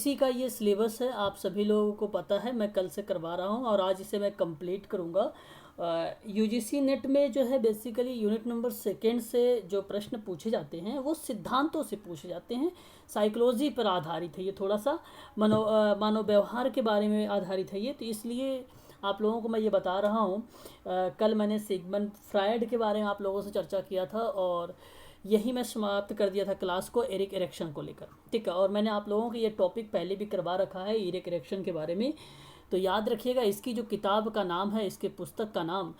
UGC का ये syllabus है, आप सभी लोगों को पता है, मैं कल से करवा रहा हूँ और आज इसे मैं कंप्लीट करूँगा। यूजीसी नेट में जो है बेसिकली यूनिट नंबर सेकेंड से जो प्रश्न पूछे जाते हैं वो सिद्धांतों से पूछे जाते हैं, साइकोलॉजी पर आधारित है ये, थोड़ा सा मानव व्यवहार के बारे में आधारित है ये, तो इसलिए आप लोगों को मैं ये बता रहा हूँ। कल मैंने सिगमंड फ्रायड के बारे में आप लोगों से चर्चा किया था और यही मैं समाप्त कर दिया था क्लास को एरिक इरेक्शन को लेकर, ठीक है। और मैंने आप लोगों को ये टॉपिक पहले भी करवा रखा है एरिक इरेक्शन के बारे में, तो याद रखिएगा। इसकी जो किताब का नाम है, इसके पुस्तक का नाम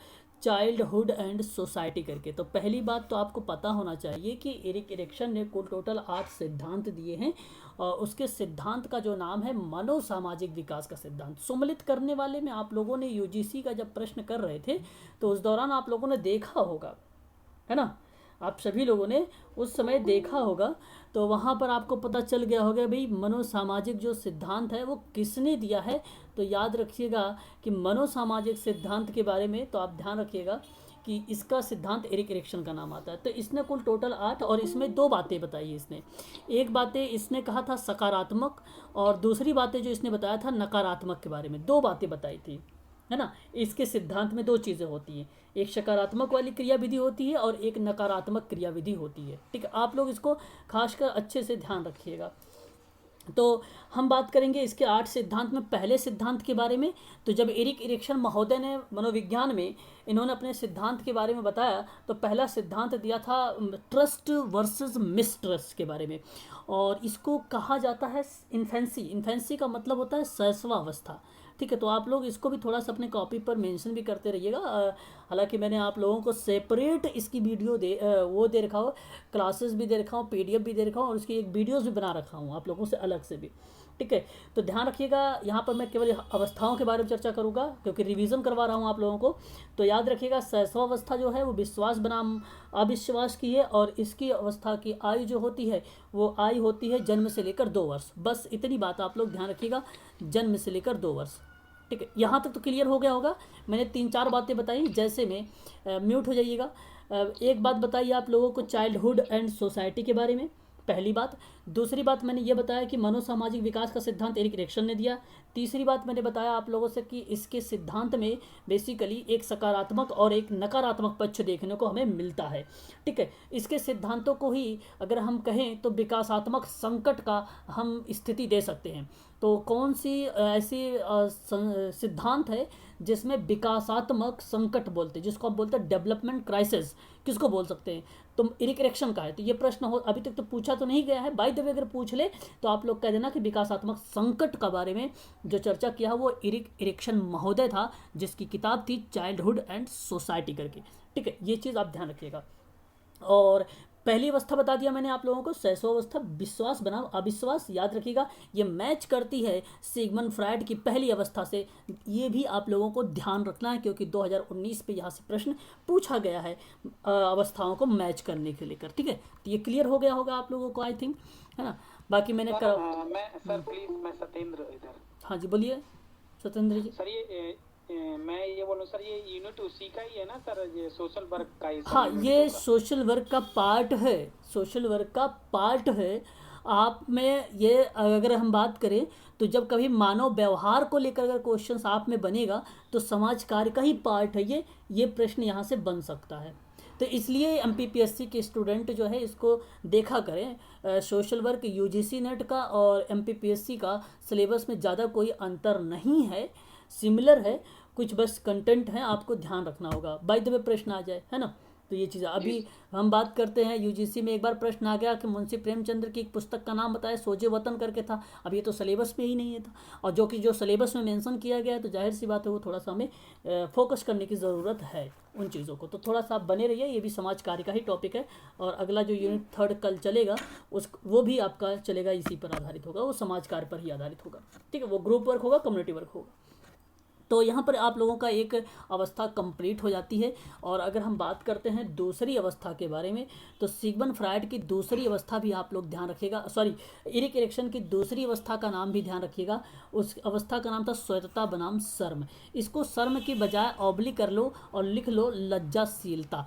चाइल्डहुड एंड सोसाइटी करके। तो पहली बात तो आपको पता होना चाहिए कि एरिक इरेक्शन ने कुल टोटल 8 सिद्धांत दिए हैं और उसके सिद्धांत का जो नाम है मनोसामाजिक विकास का सिद्धांत। सम्मिलित करने वाले में आप लोगों ने यूजीसी का जब प्रश्न कर रहे थे तो उस दौरान आप लोगों ने देखा होगा, है ना, आप सभी लोगों ने उस समय देखा होगा, तो वहाँ पर आपको पता चल गया होगा भाई मनोसामाजिक जो सिद्धांत है वो किसने दिया है। तो याद रखिएगा कि मनोसामाजिक सिद्धांत के बारे में तो आप ध्यान रखिएगा कि इसका सिद्धांत एरिक इरेक्शन का नाम आता है। तो इसने कुल टोटल 8 और इसमें 2 बातें बताई इसने। एक बातें इसने कहा था सकारात्मक और दूसरी बातें जो इसने बताया था नकारात्मक के बारे में, 2 बातें बताई थी, है ना। इसके सिद्धांत में 2 चीज़ें होती हैं, एक सकारात्मक वाली क्रिया विधि होती है और एक नकारात्मक क्रिया विधि होती है, ठीक है। आप लोग इसको खासकर अच्छे से ध्यान रखिएगा। तो हम बात करेंगे इसके 8 सिद्धांत में पहले सिद्धांत के बारे में। तो जब एरिक इरेक्शन महोदय ने मनोविज्ञान में इन्होंने अपने सिद्धांत के बारे में बताया तो पहला सिद्धांत दिया था ट्रस्ट वर्सेस मिसट्रस्ट के बारे में, और इसको कहा जाता है इन्फेंसी। इन्फेंसी का मतलब होता है शैशवावस्था, ठीक है। तो आप लोग इसको भी थोड़ा सा अपने कॉपी पर मेंशन भी करते रहिएगा। हालांकि मैंने आप लोगों को सेपरेट इसकी वीडियो वो दे रखा हो, क्लासेस भी दे रखा हूँ, पीडीएफ भी दे रखा हूँ और उसकी एक वीडियोस भी बना रखा हूँ आप लोगों से अलग से भी, ठीक है। तो ध्यान रखिएगा, यहाँ पर मैं केवल अवस्थाओं के बारे में चर्चा करूँगा क्योंकि रिवीजन करवा रहा हूँ आप लोगों को। तो याद रखिएगा शैशवावस्था जो है वो विश्वास बनाम अविश्वास की है और इसकी अवस्था की आयु जो होती है वो आयु होती है जन्म से लेकर 2 वर्ष। बस इतनी बात आप लोग ध्यान रखिएगा, जन्म से लेकर 2 वर्ष, ठीक है। यहाँ तक तो क्लियर हो गया होगा। मैंने 3-4 बातें बताई, जैसे में म्यूट हो जाइएगा। एक बात बताइए आप लोगों को चाइल्डहुड एंड सोसाइटी के बारे में, पहली बात। दूसरी बात मैंने ये बताया कि मनोसामाजिक विकास का सिद्धांत एरिक इरेक्शन ने दिया। तीसरी बात मैंने बताया आप लोगों से कि इसके सिद्धांत में बेसिकली एक सकारात्मक और एक नकारात्मक पक्ष देखने को हमें मिलता है, ठीक है। इसके सिद्धांतों को ही अगर हम कहें तो विकासात्मक संकट का हम स्थिति दे सकते हैं। तो कौन सी ऐसी सिद्धांत है जिसमें विकासात्मक संकट बोलते हैं, जिसको हम बोलते हैं डेवलपमेंट क्राइसिस, किसको बोल सकते हैं, तो एरिक इरेक्शन का है। तो ये प्रश्न हो अभी तक तो पूछा तो नहीं गया है, बाय द वे अगर पूछ ले तो आप लोग कह देना कि विकासात्मक संकट का बारे में जो चर्चा किया वो एरिक इरेक्शन महोदय था, जिसकी किताब थी चाइल्डहुड एंड सोसाइटी करके, ठीक है। ये चीज़ आप ध्यान रखिएगा। और पहली अवस्था बता दिया मैंने आप लोगों को, शैशवावस्था विश्वास बनाम अविश्वास, याद रखिएगा ये मैच करती है सिगमंड फ्रायड की पहली अवस्था से। ये भी आप लोगों को ध्यान रखना है क्योंकि 2019 पे यहाँ से प्रश्न पूछा गया है अवस्थाओं को मैच करने के लेकर, ठीक है। तो ये क्लियर हो गया होगा आप लोगों को, आई थिंक, है ना। बाकी मैंने मैं सर प्लीज, मैं सत्येंद्र इधर। हाँ जी बोलिए सत्येंद्र जी। सर मैं ये बोलूँ सर, ये यूनिट उसी का ही है ना सर, ये सोशल वर्क का ही हाँ, यूनिट ये होगा। सोशल वर्क का पार्ट है, सोशल वर्क का पार्ट है। आप में ये अगर हम बात करें तो जब कभी मानव व्यवहार को लेकर अगर क्वेश्चंस आप में बनेगा तो समाज कार्य का ही पार्ट है ये प्रश्न यहाँ से बन सकता है। तो इसलिए एमपीपीएससी के स्टूडेंट जो है इसको देखा करें। सोशल वर्क यूजीसी नेट का और एमपीपीएससी का सिलेबस में ज़्यादा कोई अंतर नहीं है, सिमिलर है, कुछ बस कंटेंट है, आपको ध्यान रखना होगा। बाय द वे प्रश्न आ जाए, है ना। तो ये चीज़ अभी हम बात करते हैं, यूजीसी में एक बार प्रश्न आ गया कि मुंशी प्रेमचंद्र की एक पुस्तक का नाम बताए, सोजे वतन करके था। अब ये तो सिलेबस में ही नहीं है था, और जो सिलेबस में मेंशन किया गया है तो जाहिर सी बात है वो थोड़ा सा हमें फोकस करने की ज़रूरत है उन चीज़ों को। तो थोड़ा सा आप बने रहिए, ये भी समाज कार्य का ही टॉपिक है। और अगला जो यूनिट 3 कल चलेगा वो भी आपका चलेगा, इसी पर आधारित होगा, वो समाज कार्य पर ही आधारित होगा, ठीक है। वो ग्रुप वर्क होगा, कम्युनिटी वर्क होगा। तो यहाँ पर आप लोगों का एक अवस्था कंप्लीट हो जाती है। और अगर हम बात करते हैं दूसरी अवस्था के बारे में, तो सिगमंड फ्रायड की दूसरी अवस्था भी आप लोग ध्यान रखिएगा, सॉरी, एरिक एरिक्सन की दूसरी अवस्था का नाम भी ध्यान रखिएगा। उस अवस्था का नाम था स्वायत्तता बनाम शर्म। इसको शर्म की बजाय ऑब्लिक कर लो और लिख लो लज्जाशीलता।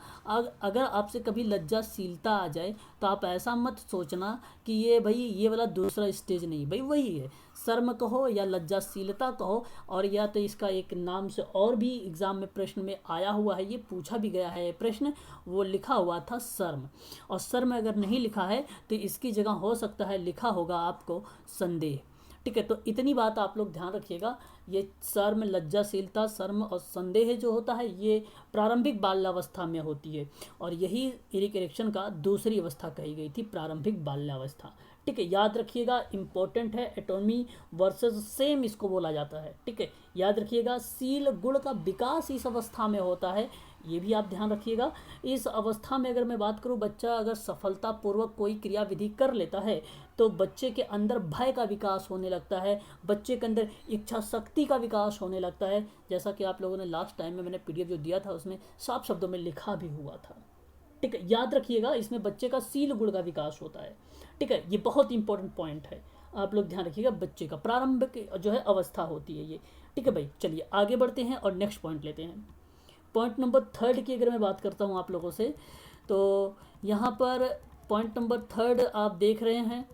अगर आपसे कभी लज्जाशीलता आ जाए तो आप ऐसा मत सोचना कि ये भाई ये वाला दूसरा स्टेज नहीं, भाई वही है, शर्म कहो या लज्जाशीलता कहो। और या तो इसका एक नाम से और भी एग्ज़ाम में प्रश्न में आया हुआ है, ये पूछा भी गया है ये प्रश्न, वो लिखा हुआ था शर्म। और शर्म अगर नहीं लिखा है तो इसकी जगह हो सकता है लिखा होगा आपको संदेह। ठीक है, तो इतनी बात आप लोग ध्यान रखिएगा। ये शर्म, लज्जाशीलता, शर्म और संदेह जो होता है ये प्रारंभिक बाल्यावस्था में होती है। और यही एरिक एरिक्सन का दूसरी अवस्था कही गई थी, प्रारंभिक बाल्यावस्था। ठीक है, याद रखिएगा, इंपॉर्टेंट है, एटोनमी वर्सेस सेम इसको बोला जाता है। ठीक है, याद रखिएगा, शील गुण का विकास इस अवस्था में होता है, ये भी आप ध्यान रखिएगा। इस अवस्था में अगर मैं बात करूं, बच्चा अगर सफलतापूर्वक कोई क्रिया विधि कर लेता है तो बच्चे के अंदर भय का विकास होने लगता है, बच्चे के अंदर इच्छा शक्ति का विकास होने लगता है। जैसा कि आप लोगों ने लास्ट टाइम में मैंने पीडीएफ जो दिया था उसमें साफ शब्दों में लिखा भी हुआ था। ठीक है, याद रखिएगा, इसमें बच्चे का शील गुण का विकास होता है। ठीक है, ये बहुत इंपॉर्टेंट पॉइंट है, आप लोग ध्यान रखिएगा, बच्चे का प्रारंभिक जो है अवस्था होती है ये। ठीक है भाई, चलिए आगे बढ़ते हैं और नेक्स्ट पॉइंट लेते हैं। पॉइंट नंबर 3 की अगर मैं बात करता हूँ आप लोगों से, तो यहाँ पर पॉइंट नंबर 3 आप देख रहे हैं,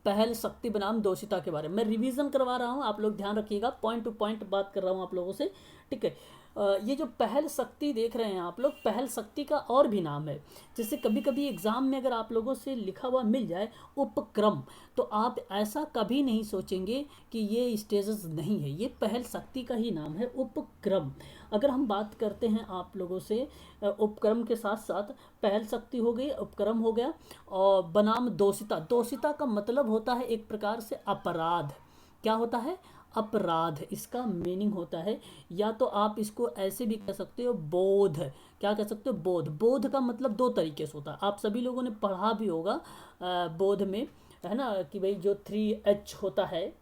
पहल शक्ति बनाम दोषिता के बारे में। मैं रिवीजन करवा रहा हूँ, आप लोग ध्यान रखिएगा, पॉइंट टू पॉइंट बात कर रहा हूँ आप लोगों से। ठीक है, ये जो पहल शक्ति देख रहे हैं आप लोग, पहल शक्ति का और भी नाम है। जैसे कभी कभी एग्जाम में अगर आप लोगों से लिखा हुआ मिल जाए उपक्रम, तो आप ऐसा कभी नहीं सोचेंगे कि ये स्टेजेस नहीं है, ये पहल शक्ति का ही नाम है, उपक्रम। अगर हम बात करते हैं आप लोगों से, उपक्रम के साथ साथ पहल शक्ति हो गई, उपक्रम हो गया, और बनाम दोषिता। दोषिता का मतलब होता है एक प्रकार से अपराध। क्या होता है? अपराध, इसका मीनिंग होता है। या तो आप इसको ऐसे भी कह सकते हो बोध। क्या कह सकते हो? बोध। बोध का मतलब दो तरीके से होता है, आप सभी लोगों ने पढ़ा भी होगा बोध में, है ना, कि भाई जो 3H होता है,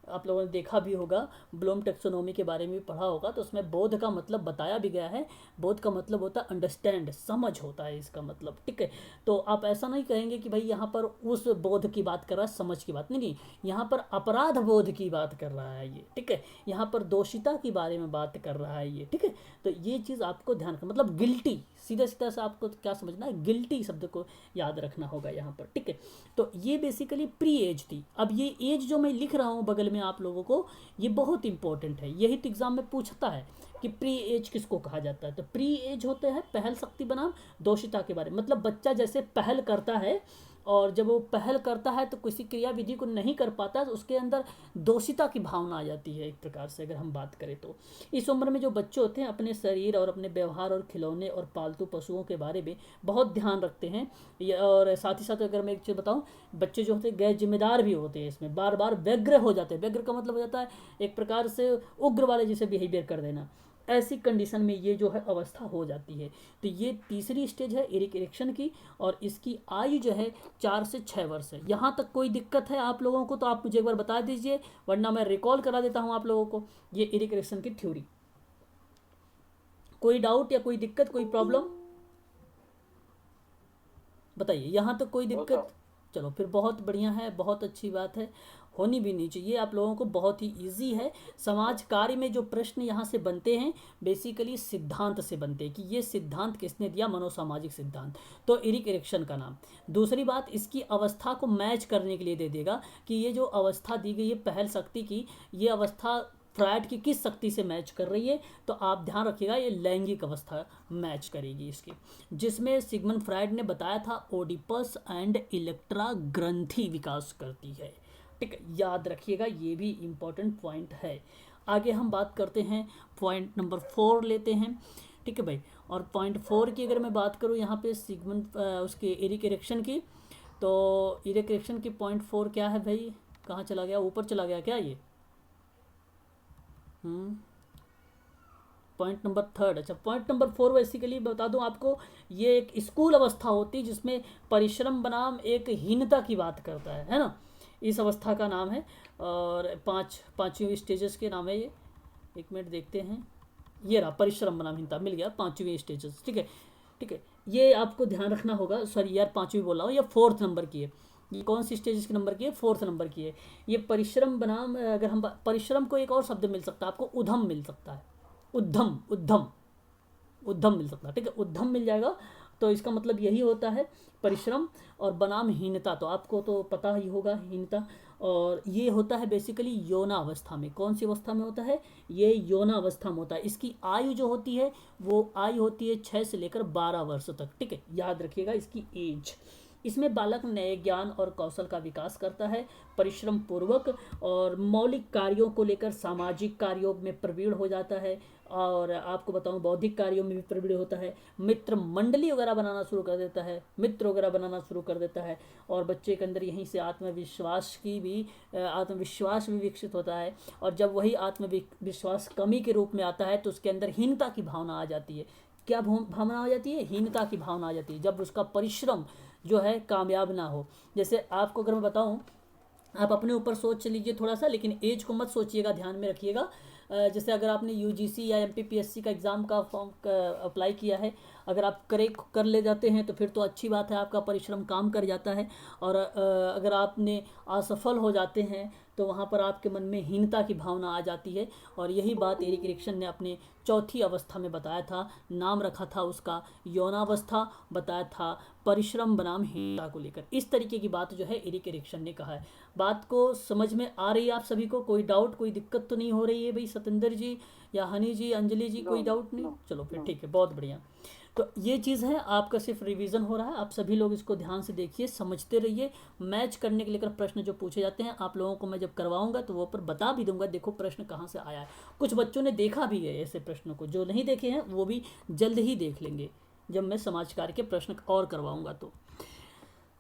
आप लोगों ने देखा भी होगा, ब्लूम टेक्सोनोमी के बारे में भी पढ़ा होगा, तो उसमें बोध का मतलब बताया भी गया है। बोध का मतलब होता है अंडरस्टैंड, समझ होता है इसका मतलब। ठीक है, तो आप ऐसा नहीं कहेंगे कि भाई यहाँ पर उस बोध की बात कर रहा है, समझ की बात नहीं, नहीं, यहाँ पर अपराध बोध की बात कर रहा है ये। ठीक है, यहाँ पर दोषिता के बारे में बात कर रहा है ये। ठीक है, तो ये चीज़ आपको ध्यान रखना, मतलब गिल्टी, सीधा सीधा से आपको क्या समझना है, गिल्टी शब्द को याद रखना होगा यहाँ पर। ठीक है, तो ये बेसिकली प्री एज थी। अब ये एज जो मैं लिख रहा हूँ बगल में आप लोगों को, ये बहुत इंपॉर्टेंट है, यही तो एग्जाम में पूछता है कि प्री एज किसको कहा जाता है। तो प्री एज होते हैं पहल शक्ति बनाम दोषिता के बारे में, मतलब बच्चा जैसे पहल करता है, और जब वो पहल करता है तो किसी क्रिया विधि को नहीं कर पाता, तो उसके अंदर दोषिता की भावना आ जाती है एक प्रकार से। अगर हम बात करें तो इस उम्र में जो बच्चे होते हैं अपने शरीर और अपने व्यवहार और खिलौने और पालतू पशुओं के बारे में बहुत ध्यान रखते हैं। और साथ ही साथ अगर मैं एक चीज़ बताऊं, बच्चे जो होते हैं गैर जिम्मेदार भी होते हैं, इसमें बार बार व्यग्र हो जाते हैं। व्यग्र का मतलब हो जाता है एक प्रकार से उग्र वाले जैसे बिहेवियर कर देना। ऐसी कंडीशन में ये जो है अवस्था हो जाती है। तो ये तीसरी स्टेज है एरिक एरिक्सन की, और इसकी आयु जो है 4 से 6 वर्ष है। यहाँ तक कोई दिक्कत है आप लोगों को तो आप मुझे एक बार बता दीजिए, वरना मैं रिकॉल करा देता हूँ आप लोगों को ये एरिक एरिक्सन की थ्योरी। कोई डाउट या कोई दिक्कत, कोई प्रॉब्लम बताइए, यहाँ तक कोई दिक्कत? चलो फिर बहुत बढ़िया है, बहुत अच्छी बात है, होनी भी नहीं चाहिए। आप लोगों को बहुत ही इजी है। समाज कार्य में जो प्रश्न यहाँ से बनते हैं बेसिकली सिद्धांत से बनते हैं, कि ये सिद्धांत किसने दिया, मनोसामाजिक सिद्धांत, तो एरिक एरिक्सन का नाम। दूसरी बात, इसकी अवस्था को मैच करने के लिए दे देगा कि ये जो अवस्था दी गई है पहल शक्ति की, ये अवस्था फ्रायड की किस शक्ति से मैच कर रही है। तो आप ध्यान रखिएगा, ये लैंगिक अवस्था मैच करेगी इसकी, जिसमें सिगमंड फ्रायड ने बताया था ओडिपस एंड इलेक्ट्रा ग्रंथि विकास करती है। ठीक है, याद रखिएगा, ये भी इम्पोर्टेंट पॉइंट है। आगे हम बात करते हैं, पॉइंट नंबर 4 लेते हैं। ठीक है भाई, और पॉइंट 4 की अगर मैं बात करूँ यहाँ पे सिगमंड उसके एरिक एरिक्सन की, तो एरिक एरिक्सन की पॉइंट 4 क्या है भाई, कहाँ चला गया, ऊपर चला गया क्या ये? पॉइंट नंबर 3, अच्छा पॉइंट नंबर 4 बेसिकली बता दूं आपको, ये एक स्कूल अवस्था होती है जिसमें परिश्रम बनाम एक हीनता की बात करता है ना, इस अवस्था का नाम है। और पांचवी स्टेजेस के नाम है ये, एक मिनट देखते हैं, ये रहा परिश्रम बनामहीनता, मिल गया, 5वीं स्टेजेस। ठीक है, ठीक है, ये आपको ध्यान रखना होगा। सॉरी यार, 5वीं बोल रहा हूँ, ये 4th नंबर की है। ये कौन सी स्टेज के नंबर की है? 4th नंबर की है। ये परिश्रम बनाम, अगर हम परिश्रम को एक और शब्द मिल सकता है आपको, उद्यम मिल सकता है, उद्यम, उद्यम, उद्यम मिल सकता है। ठीक है, उद्यम मिल जाएगा। तो इसका मतलब यही होता है परिश्रम, और बनाम हीनता तो आपको तो पता ही होगा, हीनता। और ये होता है बेसिकली यौना अवस्था में। कौन सी अवस्था में होता है? ये यौना अवस्था में होता है। इसकी आयु जो होती है वो आयु होती है 6 से लेकर 12 वर्ष तक। ठीक है, याद रखिएगा इसकी एज। इसमें बालक नए ज्ञान और कौशल का विकास करता है, परिश्रम पूर्वक और मौलिक कार्यों को लेकर सामाजिक कार्यों में प्रवीण हो जाता है, और आपको बताऊं बौद्धिक कार्यों में भी प्रवीण होता है, मित्र मंडली वगैरह बनाना शुरू कर देता है, मित्र वगैरह बनाना शुरू कर देता है, और बच्चे के अंदर यहीं से आत्मविश्वास भी विकसित होता है। और जब वही आत्मविश्वास कमी के रूप में आता है तो उसके अंदर हीनता की भावना आ जाती है। क्या भावना आ जाती है? हीनता की भावना आ जाती है, जब उसका परिश्रम जो है कामयाब ना हो। जैसे आपको अगर मैं बताऊं, आप अपने ऊपर सोच लीजिए थोड़ा सा, लेकिन एज को मत सोचिएगा, ध्यान में रखिएगा। जैसे अगर आपने यूजीसी या एमपीपीएससी का एग्ज़ाम का फॉर्म अप्लाई किया है, अगर आप कर ले जाते हैं तो फिर तो अच्छी बात है, आपका परिश्रम काम कर जाता है। और अगर आपने असफल हो जाते हैं तो वहाँ पर आपके मन में हीनता की भावना आ जाती है। और यही बात एरिक एरिक्सन ने अपने चौथी अवस्था में बताया था, नाम रखा था उसका यौनावस्था, बताया था परिश्रम बनाम हीनता को लेकर। इस तरीके की बात जो है एरिक एरिक्सन ने कहा है। बात को समझ में आ रही है आप सभी को? कोई डाउट, कोई दिक्कत तो नहीं हो रही है भाई? सतेंद्र जी या हनी जी, अंजलि जी, कोई डाउट नहीं? चलो फिर ठीक है, बहुत बढ़िया। तो ये चीज़ है, आपका सिर्फ रिवीजन हो रहा है। आप सभी लोग इसको ध्यान से देखिए, समझते रहिए। मैच करने के लेकर प्रश्न जो पूछे जाते हैं आप लोगों को मैं जब करवाऊंगा तो वो पर बता भी दूंगा, देखो प्रश्न कहाँ से आया है। कुछ बच्चों ने देखा भी है ऐसे प्रश्नों को, जो नहीं देखे हैं वो भी जल्द ही देख लेंगे जब मैं समाज कार्य के प्रश्न और करवाऊंगा। तो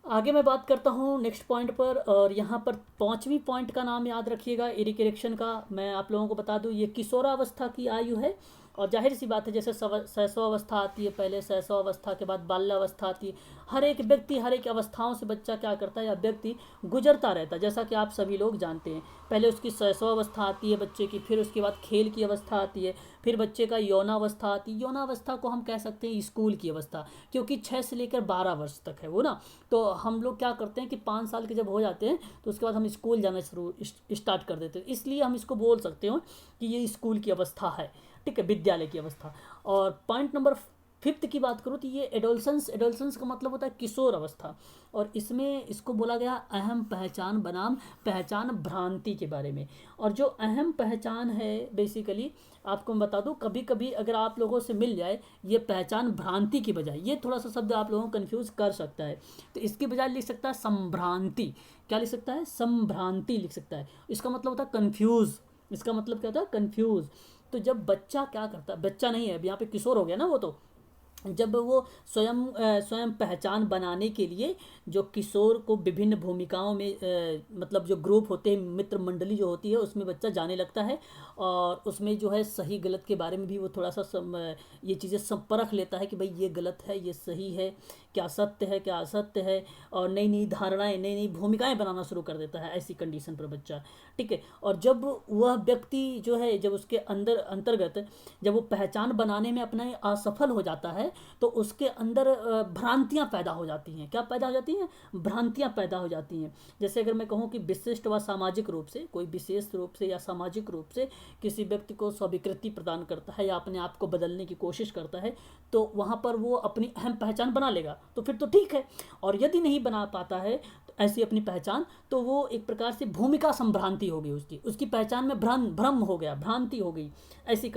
आगे मैं बात करता हूँ नेक्स्ट पॉइंट पर, और यहाँ पर 5वीं पॉइंट का नाम याद रखिएगा एरिक एरिक्सन का। मैं आप लोगों को बता दूँ, ये किशोरावस्था की आयु है। और जाहिर सी बात है, जैसे शैशवावस्था आती है, पहले शैशवावस्था के बाद बाल्यावस्था आती है। हर एक व्यक्ति, हर एक अवस्थाओं से बच्चा क्या करता है, या व्यक्ति गुजरता रहता है, जैसा कि आप सभी लोग जानते हैं। पहले उसकी शैशवावस्था आती है बच्चे की, फिर उसके बाद खेल की अवस्था आती है, फिर बच्चे का यौनावस्था आती है। यौनावस्था को हम कह सकते हैं स्कूल की अवस्था, क्योंकि 6 से लेकर 12 वर्ष तक है वो ना। तो हम लोग क्या करते हैं कि 5 साल के जब हो जाते हैं तो उसके बाद हम स्कूल जाना स्टार्ट कर देते हैं, इसलिए हम इसको बोल सकते हो कि ये स्कूल की अवस्था है। ठीक है, विद्यालय की अवस्था। और पॉइंट नंबर 5th की बात करूँ तो ये एडोलसेंस। एडोलसेंस का मतलब होता है किशोर अवस्था, और इसमें इसको बोला गया अहम पहचान बनाम पहचान भ्रांति के बारे में। और जो अहम पहचान है बेसिकली आपको मैं बता दूं, कभी कभी अगर आप लोगों से मिल जाए ये पहचान भ्रांति की बजाय, ये थोड़ा सा शब्द आप लोगों को कन्फ्यूज़ कर सकता है, तो इसकी बजाय लिख सकता है संभ्रांति। क्या लिख सकता है? संभ्रांति लिख सकता है। इसका मतलब होता है कन्फ्यूज़। इसका मतलब क्या होता है? कन्फ्यूज़। तो जब बच्चा क्या करता है, बच्चा नहीं है अब यहाँ पे, किशोर हो गया ना वो, तो जब वो स्वयं पहचान बनाने के लिए जो किशोर को विभिन्न भूमिकाओं में मतलब जो ग्रुप होते हैं, मित्र मंडली जो होती है, उसमें बच्चा जाने लगता है, और उसमें जो है सही गलत के बारे में भी वो थोड़ा सा ये चीज़ें सब परख लेता है कि भाई ये गलत है, ये सही है, क्या सत्य है, क्या असत्य है, और नई नई धारणाएं, नई नई भूमिकाएं बनाना शुरू कर देता है ऐसी कंडीशन पर बच्चा। ठीक है, और जब वह व्यक्ति जो है, जब उसके अंतर्गत जब वो पहचान बनाने में अपना असफल हो जाता है तो उसके अंदर भ्रांतियां पैदा हो जाती हैं। क्या पैदा हो जाती हैं? भ्रांतियां पैदा हो जाती हैं। जैसे अगर मैं कहूँ कि विशिष्ट व सामाजिक रूप से, कोई विशेष रूप से या सामाजिक रूप से किसी व्यक्ति को स्वीकृति प्रदान करता है या अपने आप को बदलने की कोशिश करता है, तो वहाँ पर वो अपनी अहम पहचान बना लेगा तो फिर तो ठीक है। और यदि नहीं बना पाता है तो ऐसी अपनी पहचान, तो वो एक प्रकार से भूमिका संभ्रांति हो गई, उसकी पहचान में भ्रम हो गया, भ्रांति हो गई, ऐसी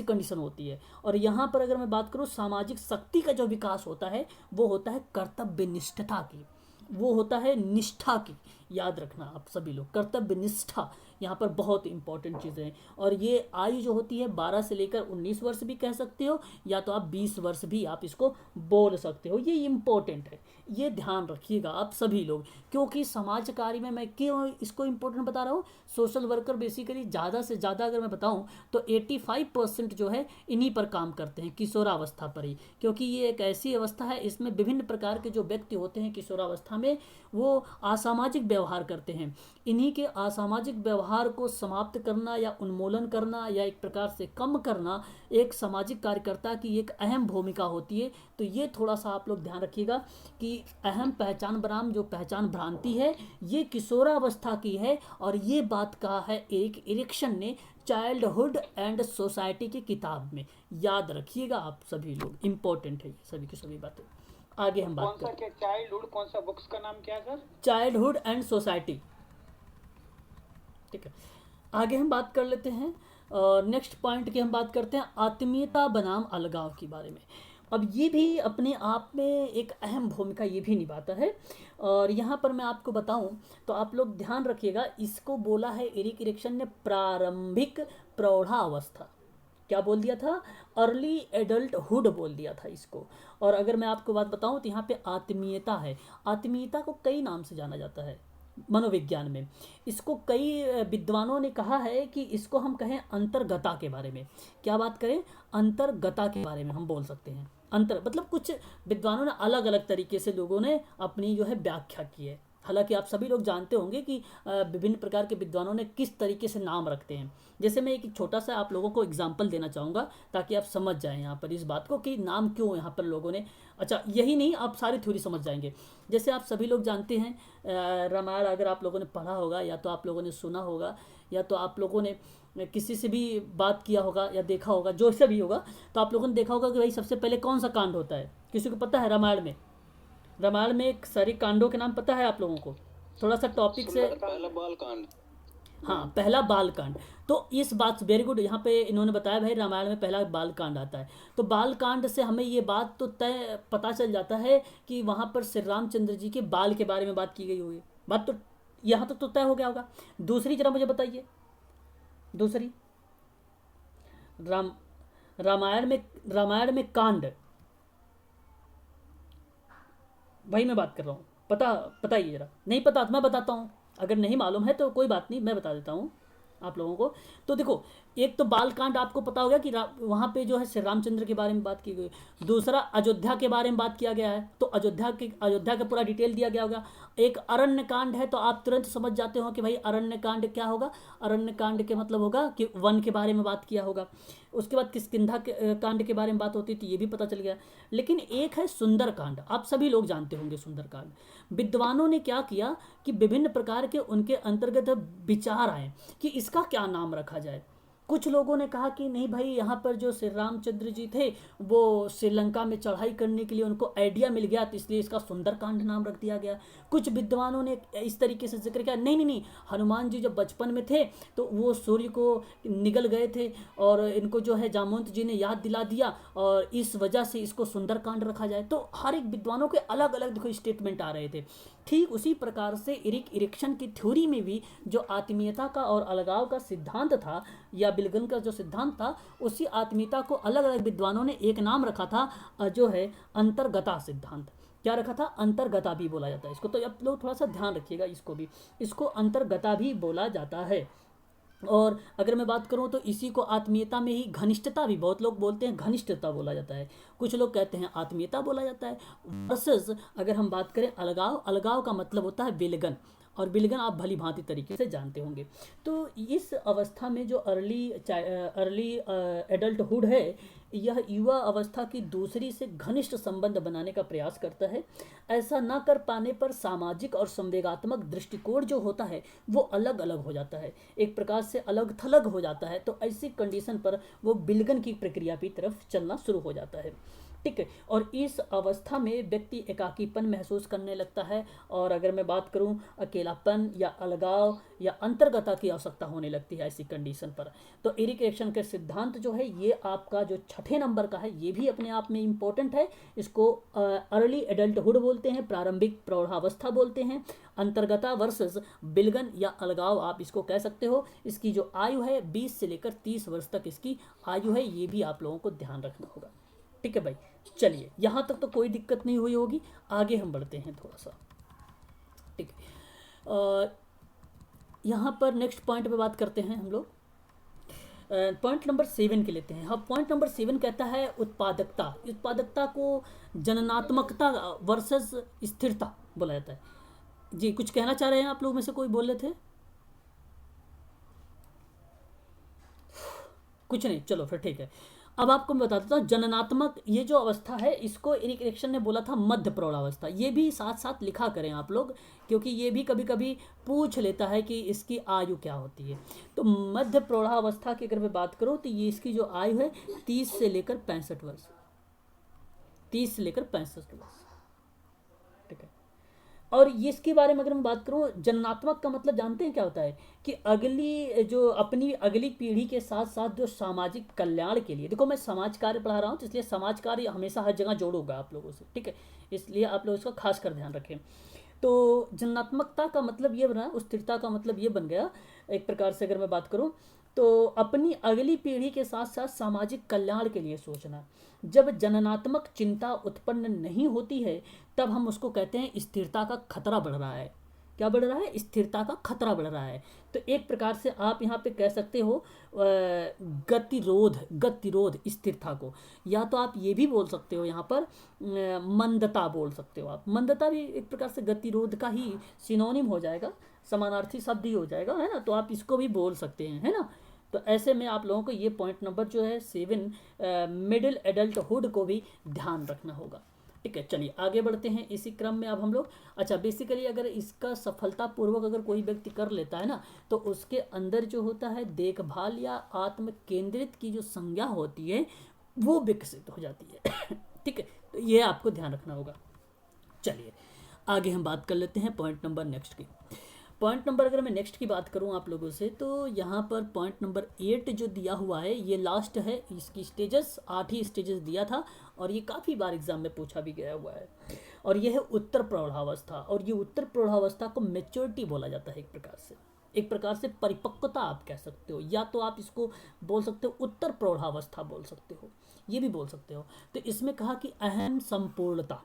कंडीशन होती है। और यहाँ पर अगर मैं बात करूँ सामाजिक शक्ति का जो विकास होता है वो होता है कर्तव्य निष्ठता की, वो होता है निष्ठा की। याद रखना आप सभी लोग, कर्तव्य निष्ठा यहाँ पर बहुत इंपॉर्टेंट चीज़ें हैं। और ये आयु जो होती है 12 से लेकर 19 वर्ष भी कह सकते हो, या तो आप 20 वर्ष भी आप इसको बोल सकते हो। ये इम्पोर्टेंट है, ये ध्यान रखिएगा आप सभी लोग, क्योंकि समाज कार्य में मैं क्यों इसको इम्पोर्टेंट बता रहा हूँ। सोशल वर्कर बेसिकली ज़्यादा से ज़्यादा अगर मैं बताऊँ तो 85% जो है इन्हीं पर काम करते हैं, किशोरावस्था पर ही, क्योंकि ये एक ऐसी अवस्था है इसमें विभिन्न प्रकार के जो व्यक्ति होते हैं किशोरावस्था में वो असामाजिक व्यवहार करते हैं। इन्हीं के असामाजिक व्यवहार व्यवहार को समाप्त करना या उन्मूलन करना या एक प्रकार से कम करना एक सामाजिक कार्यकर्ता की एक अहम भूमिका होती है। तो ये थोड़ा सा आप लोग ध्यान रखिएगा कि अहम पहचान बनाम जो पहचान भ्रांति है ये किशोरावस्था की है, और ये बात कहा है एरिक एरिक्सन ने चाइल्डहुड एंड सोसाइटी की किताब में। याद रखिएगा आप सभी लोग, इम्पोर्टेंट है ये सभी की सभी बातें। आगे हम बात कौन सा क्या चाइल्डहुड, कौन सा बुक्स का नाम क्या है सर? Childhood and society. ठीक है, आगे हम बात कर लेते हैं। नेक्स्ट पॉइंट की हम बात करते हैं आत्मीयता बनाम अलगाव के बारे में। अब ये भी अपने आप में एक अहम भूमिका ये भी निभाता है, और यहाँ पर मैं आपको बताऊं तो आप लोग ध्यान रखिएगा, इसको बोला है एरिक एरिक्सन ने प्रारंभिक प्रौढ़ावस्था। क्या बोल दिया था? अर्ली एडल्टहुड बोल दिया था इसको। और अगर मैं आपको बात बताऊं तो यहाँ पे आत्मीयता है। आत्मीयता को कई नाम से जाना जाता है मनोविज्ञान में। इसको कई विद्वानों ने कहा है कि इसको हम कहें अंतर्गता के बारे में। क्या बात करें? अंतर्गता के बारे में हम बोल सकते हैं। अंतर मतलब कुछ विद्वानों ने अलग अलग तरीके से लोगों ने अपनी जो है व्याख्या की है। हालांकि आप सभी लोग जानते होंगे कि विभिन्न प्रकार के विद्वानों ने किस तरीके से नाम रखते हैं। जैसे मैं एक छोटा सा आप लोगों को एग्जाम्पल देना चाहूँगा ताकि आप समझ जाएं यहाँ पर इस बात को कि नाम क्यों यहाँ पर लोगों ने, अच्छा यही नहीं, आप सारी थ्योरी समझ जाएंगे। जैसे आप सभी लोग जानते हैं रामायण अगर आप लोगों ने पढ़ा होगा या तो आप लोगों ने सुना होगा या तो आप लोगों ने किसी से भी बात किया होगा या देखा होगा, जो से भी होगा, तो आप लोगों ने देखा होगा कि भाई सबसे पहले कौन सा कांड होता है? किसी को पता है? रामायण में, रामायण में एक सारी कांडों के नाम पता है आप लोगों को? थोड़ा सा टॉपिक से। पहला बाल कांड। हाँ, पहला बाल कांड। तो इस बात वेरी गुड, यहाँ पे इन्होंने बताया भाई रामायण में पहला बाल कांड आता है। तो बाल कांड से हमें ये बात तो तय पता चल जाता है कि वहाँ पर श्री रामचंद्र जी के बाल के बारे में बात की गई होगी। बात तो यहाँ तक तो तय हो गया होगा। दूसरी जरा मुझे बताइए, दूसरी रामायण में कांड, भाई मैं बात कर रहा हूँ, बताइए जरा। नहीं पता तो मैं बताता हूँ, अगर नहीं मालूम है तो कोई बात नहीं, मैं बता देता हूँ आप लोगों को। तो देखो, एक तो बाल कांड आपको पता होगा कि वहाँ पे जो है श्री रामचंद्र के बारे में बात की गई। दूसरा अयोध्या के बारे में बात किया गया है, तो अयोध्या का पूरा डिटेल दिया गया होगा। एक अरण्य कांड है, तो आप तुरंत समझ जाते हो कि भाई अरण्य कांड क्या होगा। अरण्य कांड के मतलब होगा कि वन के बारे में बात किया होगा। उसके बाद किष्किंधा कांड के बारे में बात होती थी, ये भी पता चल गया। लेकिन एक है सुंदर कांड, आप सभी लोग जानते होंगे सुंदर कांड। विद्वानों ने क्या किया कि विभिन्न प्रकार के उनके अंतर्गत विचार आए कि इसका क्या नाम रखा जाए। कुछ लोगों ने कहा कि नहीं भाई, यहाँ पर जो श्री रामचंद्र जी थे वो श्रीलंका में चढ़ाई करने के लिए उनको आइडिया मिल गया, तो इसलिए इसका सुंदरकांड नाम रख दिया गया। कुछ विद्वानों ने इस तरीके से जिक्र किया, नहीं, हनुमान जी जब बचपन में थे तो वो सूर्य को निगल गए थे और इनको जो है जामवंत जी ने याद दिला दिया और इस वजह से इसको सुंदरकांड रखा जाए। तो हर एक विद्वानों के अलग अलग देखो स्टेटमेंट आ रहे थे। ठीक उसी प्रकार से एरिक एरिक्सन की थ्योरी में भी जो आत्मीयता का और अलगाव का सिद्धांत था या बिल्गन का जो सिद्धांत था, उसी आत्मीयता को अलग अलग विद्वानों ने एक नाम रखा था, जो है अंतर्गता सिद्धांत। क्या रखा था? अंतर्गता भी बोला जाता है इसको। तो आप लोग थोड़ा सा ध्यान रखिएगा, इसको अंतर्गता भी बोला जाता है। और अगर मैं बात करूं तो इसी को आत्मीयता में ही घनिष्ठता भी, बहुत लोग बोलते हैं घनिष्ठता बोला जाता है, कुछ लोग कहते हैं आत्मीयता बोला जाता है। वर्सेस अगर हम बात करें अलगाव का मतलब होता है विलगन, और विलगन आप भली भांति तरीके से जानते होंगे। तो इस अवस्था में जो अर्ली एडल्टहुड है, यह युवा अवस्था की दूसरी से घनिष्ठ संबंध बनाने का प्रयास करता है। ऐसा न कर पाने पर सामाजिक और संवेगात्मक दृष्टिकोण जो होता है वो अलग अलग हो जाता है, एक प्रकार से अलग थलग हो जाता है। तो ऐसी कंडीशन पर वो विलगन की प्रक्रिया की तरफ चलना शुरू हो जाता है। ठीक है, और इस अवस्था में व्यक्ति एकाकीपन महसूस करने लगता है, और अगर मैं बात करूं अकेलापन या अलगाव या अंतर्गता की आवश्यकता होने लगती है ऐसी कंडीशन पर। तो एरिक एरिक्सन के सिद्धांत जो है ये आपका जो 6ठे नंबर का है, ये भी अपने आप में इम्पोर्टेंट है। इसको अर्ली एडल्टहुड बोलते हैं, प्रारंभिक प्रौढ़ावस्था बोलते हैं। अंतर्गता वर्सेस बिलगन या अलगाव आप इसको कह सकते हो। इसकी जो आयु है 20 से लेकर 30 वर्ष तक इसकी आयु है, ये भी आप लोगों को ध्यान रखना होगा। ठीक है भाई, चलिए यहाँ तक तो कोई दिक्कत नहीं हुई होगी। आगे हम बढ़ते हैं थोड़ा सा। ठीक है, यहाँ पर नेक्स्ट पॉइंट पे बात करते हैं हम लोग। पॉइंट नंबर 7 के लेते हैं। हाँ, पॉइंट नंबर 7 कहता है उत्पादकता को जननात्मकता वर्सेस स्थिरता बोला जाता है। जी कुछ कहना चाह रहे हैं आप लोग में से कोई बोल रहे थे? कुछ नहीं, चलो फिर ठीक है। अब आपको मैं बता देता हूँ, जननात्मक ये जो अवस्था है इसको एरिक एरिक्सन ने बोला था मध्य प्रौढ़ावस्था। ये भी साथ साथ लिखा करें आप लोग, क्योंकि ये भी कभी कभी पूछ लेता है कि इसकी आयु क्या होती है। तो मध्य प्रौढ़ावस्था की अगर मैं बात करूँ तो ये इसकी जो आयु है 30 से लेकर 65 वर्ष, 30 से लेकर 65 वर्ष, ठीक है। और ये इसके बारे में अगर मैं बात करूँ, जननात्मक का मतलब जानते हैं क्या होता है? कि अगली जो अपनी अगली पीढ़ी के साथ साथ जो सामाजिक कल्याण के लिए, देखो मैं समाज कार्य पढ़ा रहा हूँ तो इसलिए समाज कार्य हमेशा हर जगह जोड़ूंगा आप लोगों से, ठीक है। इसलिए आप लोग इसका खास कर ध्यान रखें। तो जननात्मकता का मतलब ये बना, स्थिरता का मतलब ये बन गया एक प्रकार से अगर मैं बात करूँ तो अपनी अगली पीढ़ी के साथ साथ सामाजिक कल्याण के लिए सोचना। जब जननात्मक चिंता उत्पन्न नहीं होती है तब हम उसको कहते हैं स्थिरता का खतरा बढ़ रहा है। क्या बढ़ रहा है? स्थिरता का खतरा बढ़ रहा है। तो एक प्रकार से आप यहाँ पे कह सकते हो गतिरोध स्थिरता को, या तो आप ये भी बोल सकते हो यहाँ पर मंदता बोल सकते हो। आप मंदता भी एक प्रकार से गतिरोध का ही सिनोनिम हो जाएगा, समानार्थी शब्द ही हो जाएगा, है ना। तो आप इसको भी बोल सकते हैं, है ना। तो ऐसे में आप लोगों को ये पॉइंट नंबर जो है 7 मिडिल एडल्टहुड को भी ध्यान रखना होगा, ठीक है। चलिए आगे बढ़ते हैं इसी क्रम में अब हम लोग। अच्छा, बेसिकली अगर इसका सफलतापूर्वक अगर कोई व्यक्ति कर लेता है ना, तो उसके अंदर जो होता है देखभाल या आत्म केंद्रित की जो संज्ञा होती है वो विकसित हो जाती है ठीक है। तो ये आपको ध्यान रखना होगा। चलिए आगे हम बात कर लेते हैं पॉइंट नंबर नेक्स्ट की। पॉइंट नंबर अगर मैं नेक्स्ट की बात करूं आप लोगों से, तो यहाँ पर पॉइंट नंबर 8 जो दिया हुआ है ये लास्ट है। इसकी स्टेजेस 8 ही स्टेजेस दिया था और ये काफ़ी बार एग्जाम में पूछा भी गया हुआ है। और ये है उत्तर प्रौढ़ावस्था, और ये उत्तर प्रौढ़ावस्था को मेच्योरिटी बोला जाता है। एक प्रकार से परिपक्वता आप कह सकते हो, या तो आप इसको बोल सकते हो उत्तर प्रौढ़ावस्था बोल सकते हो, ये भी बोल सकते हो। तो इसमें कहा कि अहम संपूर्णता,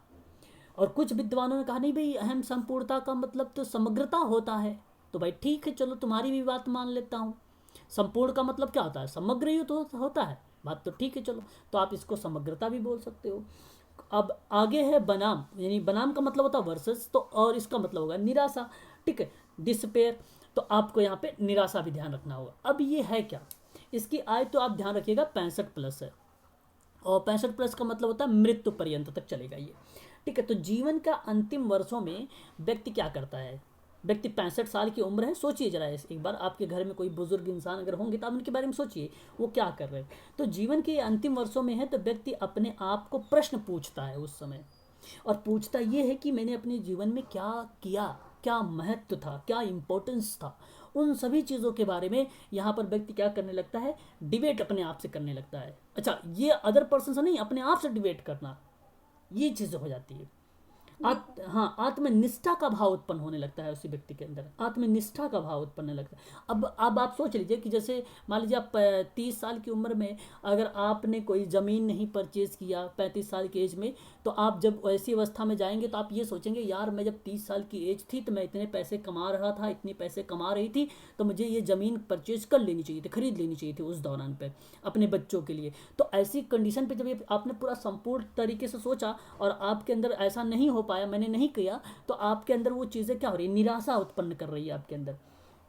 और कुछ विद्वानों ने कहा नहीं भाई अहम संपूर्णता का मतलब तो समग्रता होता है। तो भाई ठीक है, चलो तुम्हारी भी बात मान लेता हूँ। संपूर्ण का मतलब क्या होता है? समग्र ही तो होता है। बात तो ठीक है, चलो तो आप इसको समग्रता भी बोल सकते हो। अब आगे है बनाम, यानी बनाम का मतलब होता है वर्सेस, तो और इसका मतलब होगा निराशा, ठीक है, डिस्पेयर। तो आपको यहाँ पे निराशा भी ध्यान रखना होगा। अब ये है क्या, इसकी आय तो आप ध्यान रखिएगा 65+ है, और 65+ का मतलब होता है मृत्यु पर्यंत तक चलेगा ये, ठीक है। तो जीवन का अंतिम वर्षों में व्यक्ति क्या करता है? व्यक्ति 65 साल की उम्र है, सोचिए जरा एक बार, आपके घर में कोई बुजुर्ग इंसान अगर होंगे तो आप उनके बारे में सोचिए वो क्या कर रहे हैं। तो जीवन के अंतिम वर्षों में है तो व्यक्ति अपने आप को प्रश्न पूछता है उस समय, और पूछता ये है कि मैंने अपने जीवन में क्या किया, क्या महत्व था, क्या इम्पोर्टेंस था, उन सभी चीज़ों के बारे में यहाँ पर व्यक्ति क्या करने लगता है? डिबेट अपने आप से करने लगता है। अच्छा, ये अदर पर्सन से नहीं, अपने आप से डिबेट करना, ये चीज़ हो जाती है। हाँ, आत्मनिष्ठा का भाव उत्पन्न होने लगता है उसी व्यक्ति के अंदर, आत्मनिष्ठा का भाव उत्पन्न होने लगता है। अब आप सोच लीजिए कि जैसे मान लीजिए आप 30 साल की उम्र में अगर आपने कोई ज़मीन नहीं परचेज़ किया 35 साल की एज में, तो आप जब ऐसी अवस्था में जाएंगे तो आप ये सोचेंगे यार मैं जब 30 साल की एज थी तो मैं इतने पैसे कमा रहा था, इतने पैसे कमा रही थी, तो मुझे ये ज़मीन परचेज कर लेनी चाहिए थी, खरीद लेनी चाहिए थी उस दौरान पर अपने बच्चों के लिए। तो ऐसी कंडीशन पर जब ये आपने पूरा संपूर्ण तरीके से सोचा और आपके अंदर ऐसा नहीं हो पाया, मैंने नहीं किया, तो आपके अंदर वो चीज़ें क्या हो रही है? निराशा उत्पन्न कर रही है आपके अंदर।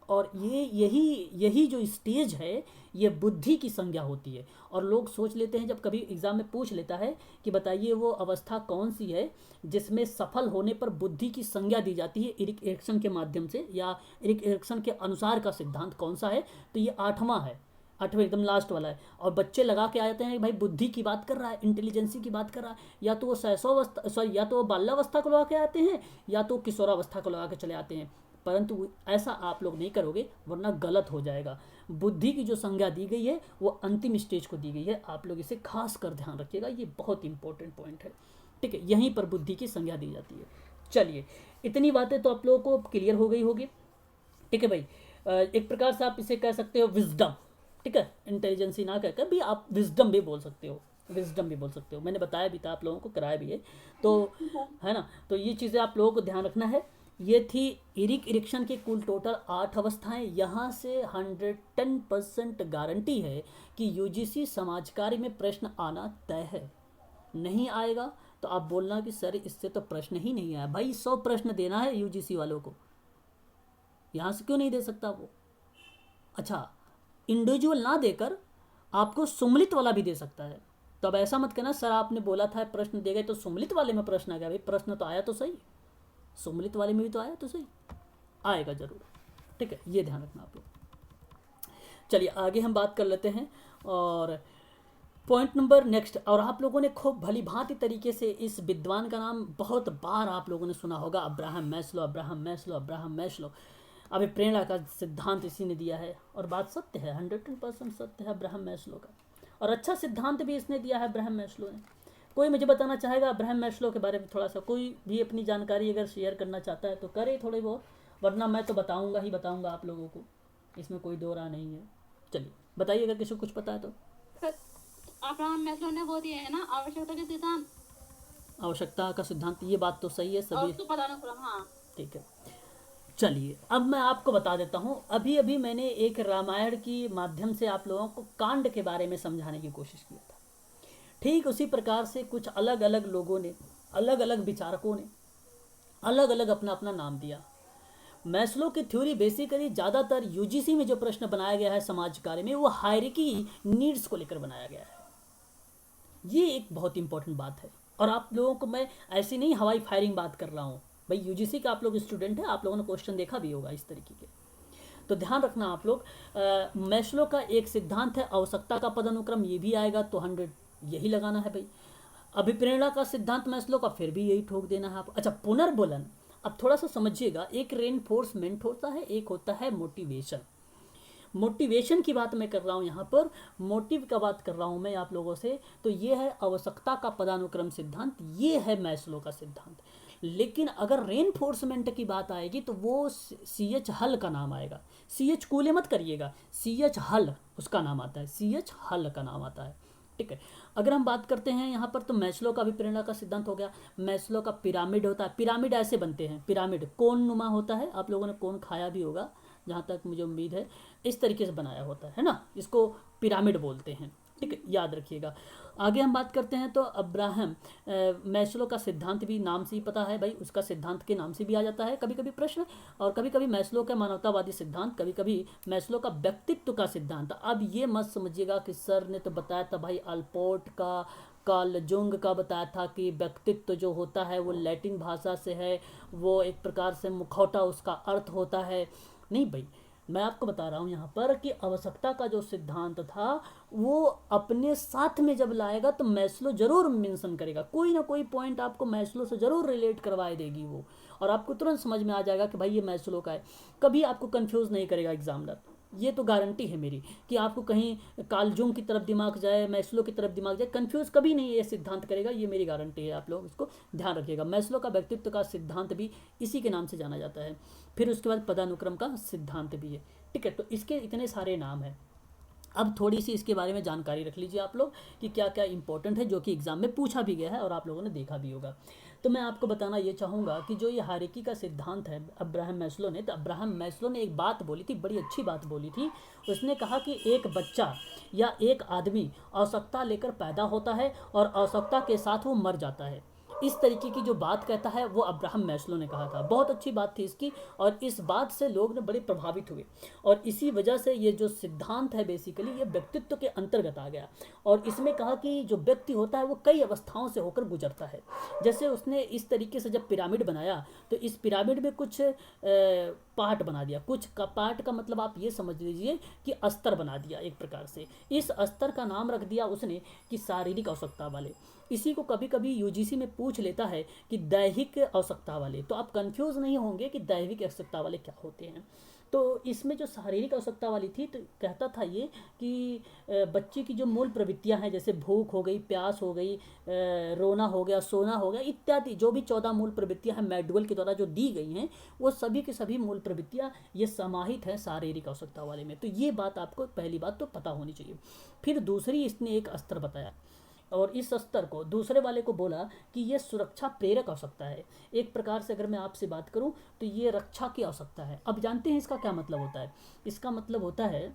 और यही जो स्टेज है ये बुद्धि की संज्ञा होती है। और लोग सोच लेते हैं, जब कभी एग्जाम में पूछ लेता है कि बताइए वो अवस्था कौन सी है जिसमें सफल होने पर बुद्धि की संज्ञा दी जाती है एरिक एरिक्सन के माध्यम से, या एरिक एरिक्सन के अनुसार का सिद्धांत कौन सा है? तो ये 8वां है, 8वें एकदम लास्ट वाला है। और बच्चे लगा के आ जाते हैं भाई बुद्धि की बात कर रहा है, इंटेलिजेंसी की बात कर रहा है, या तो वो शैशवावस्था सॉरी या तो वो बाल्यावस्था को लगा के आते हैं, या तो किशोरावस्था को लगा के चले आते हैं। परंतु ऐसा आप लोग नहीं करोगे वरना गलत हो जाएगा। बुद्धि की जो संज्ञा दी गई है वो अंतिम स्टेज को दी गई है, आप लोग इसे खास कर ध्यान रखिएगा, ये बहुत इंपॉर्टेंट पॉइंट है, ठीक है। यहीं पर बुद्धि की संज्ञा दी जाती है। चलिए इतनी बातें तो आप लोगों को क्लियर हो गई होगी, ठीक है भाई। एक प्रकार से आप इसे कह सकते हो विजडम, ठीक है, इंटेलिजेंसी ना कहकर भी आप विजडम भी बोल सकते हो, विजडम भी बोल सकते हो। मैंने बताया भी था, आप लोगों को कराया भी है, तो है ना। तो ये चीज़ें आप लोगों को ध्यान रखना है। ये थी एरिक एरिक्सन के कुल टोटल 8 अवस्थाएं। यहाँ से 110% गारंटी है कि यूजीसी समाज कार्य में प्रश्न आना तय है। नहीं आएगा तो आप बोलना कि सर इससे तो प्रश्न ही नहीं आया। भाई 100 प्रश्न देना है यूजीसी वालों को, यहाँ से क्यों नहीं दे सकता वो? अच्छा, इंडिविजुअल ना देकर आपको सुमलित वाला भी दे सकता है। तो अब ऐसा मत कहना सर आपने बोला था प्रश्न दे गए तो सुमलित वाले में प्रश्न आ गया। भाई प्रश्न तो आया तो सही, सुमलित वाले में भी तो आया तो सही, आएगा जरूर। ठीक है, ये ध्यान रखना आप लोग। चलिए आगे हम बात कर लेते हैं। और पॉइंट नंबर नेक्स्ट, और आप लोगों ने खूब भली भांति तरीके से इस विद्वान का नाम बहुत बार आप लोगों ने सुना होगा, Abraham Maslow, Abraham Maslow, Abraham Maslow. अभिप्रेरणा का सिद्धांत इसी ने दिया है और बात सत्य है, 100% सत्य है अब्राहम मैस्लो का। और अच्छा सिद्धांत भी इसने दिया है अब्राहम मैस्लो ने। कोई मुझे बताना चाहेगा अब्राहम मैस्लो के बारे में थोड़ा सा, कोई भी अपनी जानकारी अगर शेयर करना चाहता है तो करे थोड़े बहुत, वरना मैं तो बताऊंगा ही बताऊंगा आप लोगों को, इसमें कोई दो राह नहीं है। चलिए बताइए अगर किसी को कुछ पता है तो। अब्राहम मैस्लो ने वो दिया है ना आवश्यकता के सिद्धांत, आवश्यकता का सिद्धांत, ये बात तो सही है और सभी। उसको पदानुक्रम। हाँ ठीक है, चलिए अब मैं आपको बता देता हूँ। अभी अभी मैंने एक रामायण की माध्यम से आप लोगों को कांड के बारे में समझाने की कोशिश किया था। ठीक उसी प्रकार से कुछ अलग अलग लोगों ने, अलग अलग विचारकों ने अलग अलग अपना अपना नाम दिया। मैस्लो की थ्योरी बेसिकली ज़्यादातर यूजीसी में जो प्रश्न बनाया गया है समाज कार्य में, वो हायरार्की नीड्स को लेकर बनाया गया है। ये एक बहुत इंपॉर्टेंट बात है। और आप लोगों को मैं ऐसी नहीं हवाई फायरिंग बात कर रहा हूँ भाई, यूजीसी का आप लोग स्टूडेंट हैं, आप लोगों ने क्वेश्चन देखा भी होगा इस तरीके के। तो ध्यान रखना आप लोग, मैस्लो का एक सिद्धांत है आवश्यकता का पदानुक्रम, ये भी आएगा तो 100 यही लगाना है भाई। अभिप्रेरणा का सिद्धांत मैस्लो का, फिर भी यही ठोक देना है आप। अच्छा पुनर्बोलन, अब थोड़ा सा समझिएगा, एक रेनफोर्समेंट होता है, एक होता है मोटिवेशन। मोटिवेशन की बात मैं कर रहा हूँ यहाँ पर, मोटिव का बात कर रहा हूँ मैं आप लोगों से। तो ये है आवश्यकता का पदानुक्रम सिद्धांत, ये है मैस्लो का सिद्धांत। लेकिन अगर रेनफोर्समेंट की बात आएगी तो वो CH हल का नाम आएगा। CH कूले मत करिएगा, CH हल उसका नाम आता है, CH हल का नाम आता है। ठीक है, अगर हम बात करते हैं यहाँ पर तो मैस्लो का अभिप्रेरणा का सिद्धांत हो गया। मैस्लो का पिरामिड होता है, पिरामिड ऐसे बनते हैं, पिरामिड कोन नुमा होता है, आप लोगों ने कोन खाया भी होगा जहाँ तक मुझे उम्मीद है, इस तरीके से बनाया होता है ना, इसको पिरामिड बोलते हैं। ठीक है, याद रखिएगा। आगे हम बात करते हैं तो अब्राहम मैस्लो का सिद्धांत भी नाम से ही पता है भाई, उसका सिद्धांत के नाम से भी आ जाता है कभी कभी प्रश्न। और कभी कभी मैस्लो का मानवतावादी सिद्धांत, कभी कभी मैस्लो का व्यक्तित्व का सिद्धांत। अब ये मत समझिएगा कि सर ने तो बताया था भाई अल्पोर्ट का, कार्ल जुंग का बताया था कि व्यक्तित्व जो होता है वो लैटिन भाषा से है, वो एक प्रकार से मुखौटा उसका अर्थ होता है। नहीं भाई, मैं आपको बता रहा हूँ यहाँ पर कि आवश्यकता का जो सिद्धांत था वो अपने साथ में जब लाएगा तो मैस्लो जरूर मेंशन करेगा, कोई ना कोई पॉइंट आपको मैस्लो से जरूर रिलेट करवाए देगी वो, और आपको तुरंत समझ में आ जाएगा कि भाई ये मैस्लो का है। कभी आपको कंफ्यूज नहीं करेगा एग्जामिनर, ये तो गारंटी है मेरी कि आपको कहीं कार्ल जुंग की तरफ दिमाग जाए, मैस्लो की तरफ दिमाग जाए, कंफ्यूज कभी नहीं ये सिद्धांत करेगा, ये मेरी गारंटी है। आप लोग इसको ध्यान रखिएगा। मैस्लो का व्यक्तित्व का सिद्धांत भी इसी के नाम से जाना जाता है। फिर उसके बाद पदानुक्रम का सिद्धांत भी है। ठीक है, तो इसके इतने सारे नाम हैं। अब थोड़ी सी इसके बारे में जानकारी रख लीजिए आप लोग कि क्या क्या इंपॉर्टेंट है, जो कि एग्जाम में पूछा भी गया है और आप लोगों ने देखा भी होगा। तो मैं आपको बताना ये चाहूँगा कि जो ये हायरार्की का सिद्धांत है अब्राहम मैस्लो ने, तो अब्राहम मैस्लो ने एक बात बोली थी, बड़ी अच्छी बात बोली थी। उसने कहा कि एक बच्चा या एक आदमी आवश्यकता लेकर पैदा होता है और आवश्यकता के साथ वो मर जाता है। इस तरीके की जो बात कहता है वो अब्राहम मैस्लो ने कहा था। बहुत अच्छी बात थी इसकी, और इस बात से लोग ने बड़े प्रभावित हुए, और इसी वजह से ये जो सिद्धांत है बेसिकली ये व्यक्तित्व के अंतर्गत आ गया। और इसमें कहा कि जो व्यक्ति होता है वो कई अवस्थाओं से होकर गुजरता है। जैसे उसने इस तरीके से जब पिरामिड बनाया तो इस पिरामिड में कुछ पार्ट बना दिया, कुछ का पार्ट का मतलब आप ये समझ लीजिए कि अस्तर बना दिया एक प्रकार से। इस अस्तर का नाम रख दिया उसने कि शारीरिक आवश्यकता वाले। इसी को कभी कभी यूजीसी में पूछ लेता है कि दैहिक आवश्यकता वाले, तो आप कंफ्यूज नहीं होंगे कि दैहिक आवश्यकता वाले क्या होते हैं। तो इसमें जो शारीरिक आवश्यकता वाली थी तो कहता था ये कि बच्चे की जो मूल प्रवृत्तियां हैं, जैसे भूख हो गई, प्यास हो गई, रोना हो गया, सोना हो गया इत्यादि, जो भी 14 मूल प्रवृत्तियां हैं मैकडवेल के द्वारा जो दी गई हैं, वो सभी की सभी मूल प्रवृत्तियां ये समाहित हैं शारीरिक आवश्यकता वाले में। तो ये बात आपको पहली बात तो पता होनी चाहिए। फिर दूसरी इसने एक स्तर बताया, और इस स्तर को दूसरे वाले को बोला कि ये सुरक्षा प्रेरक आवश्यकता है। एक प्रकार से अगर मैं आपसे बात करूं तो ये रक्षा की आवश्यकता है। अब जानते हैं इसका क्या मतलब होता है? इसका मतलब होता है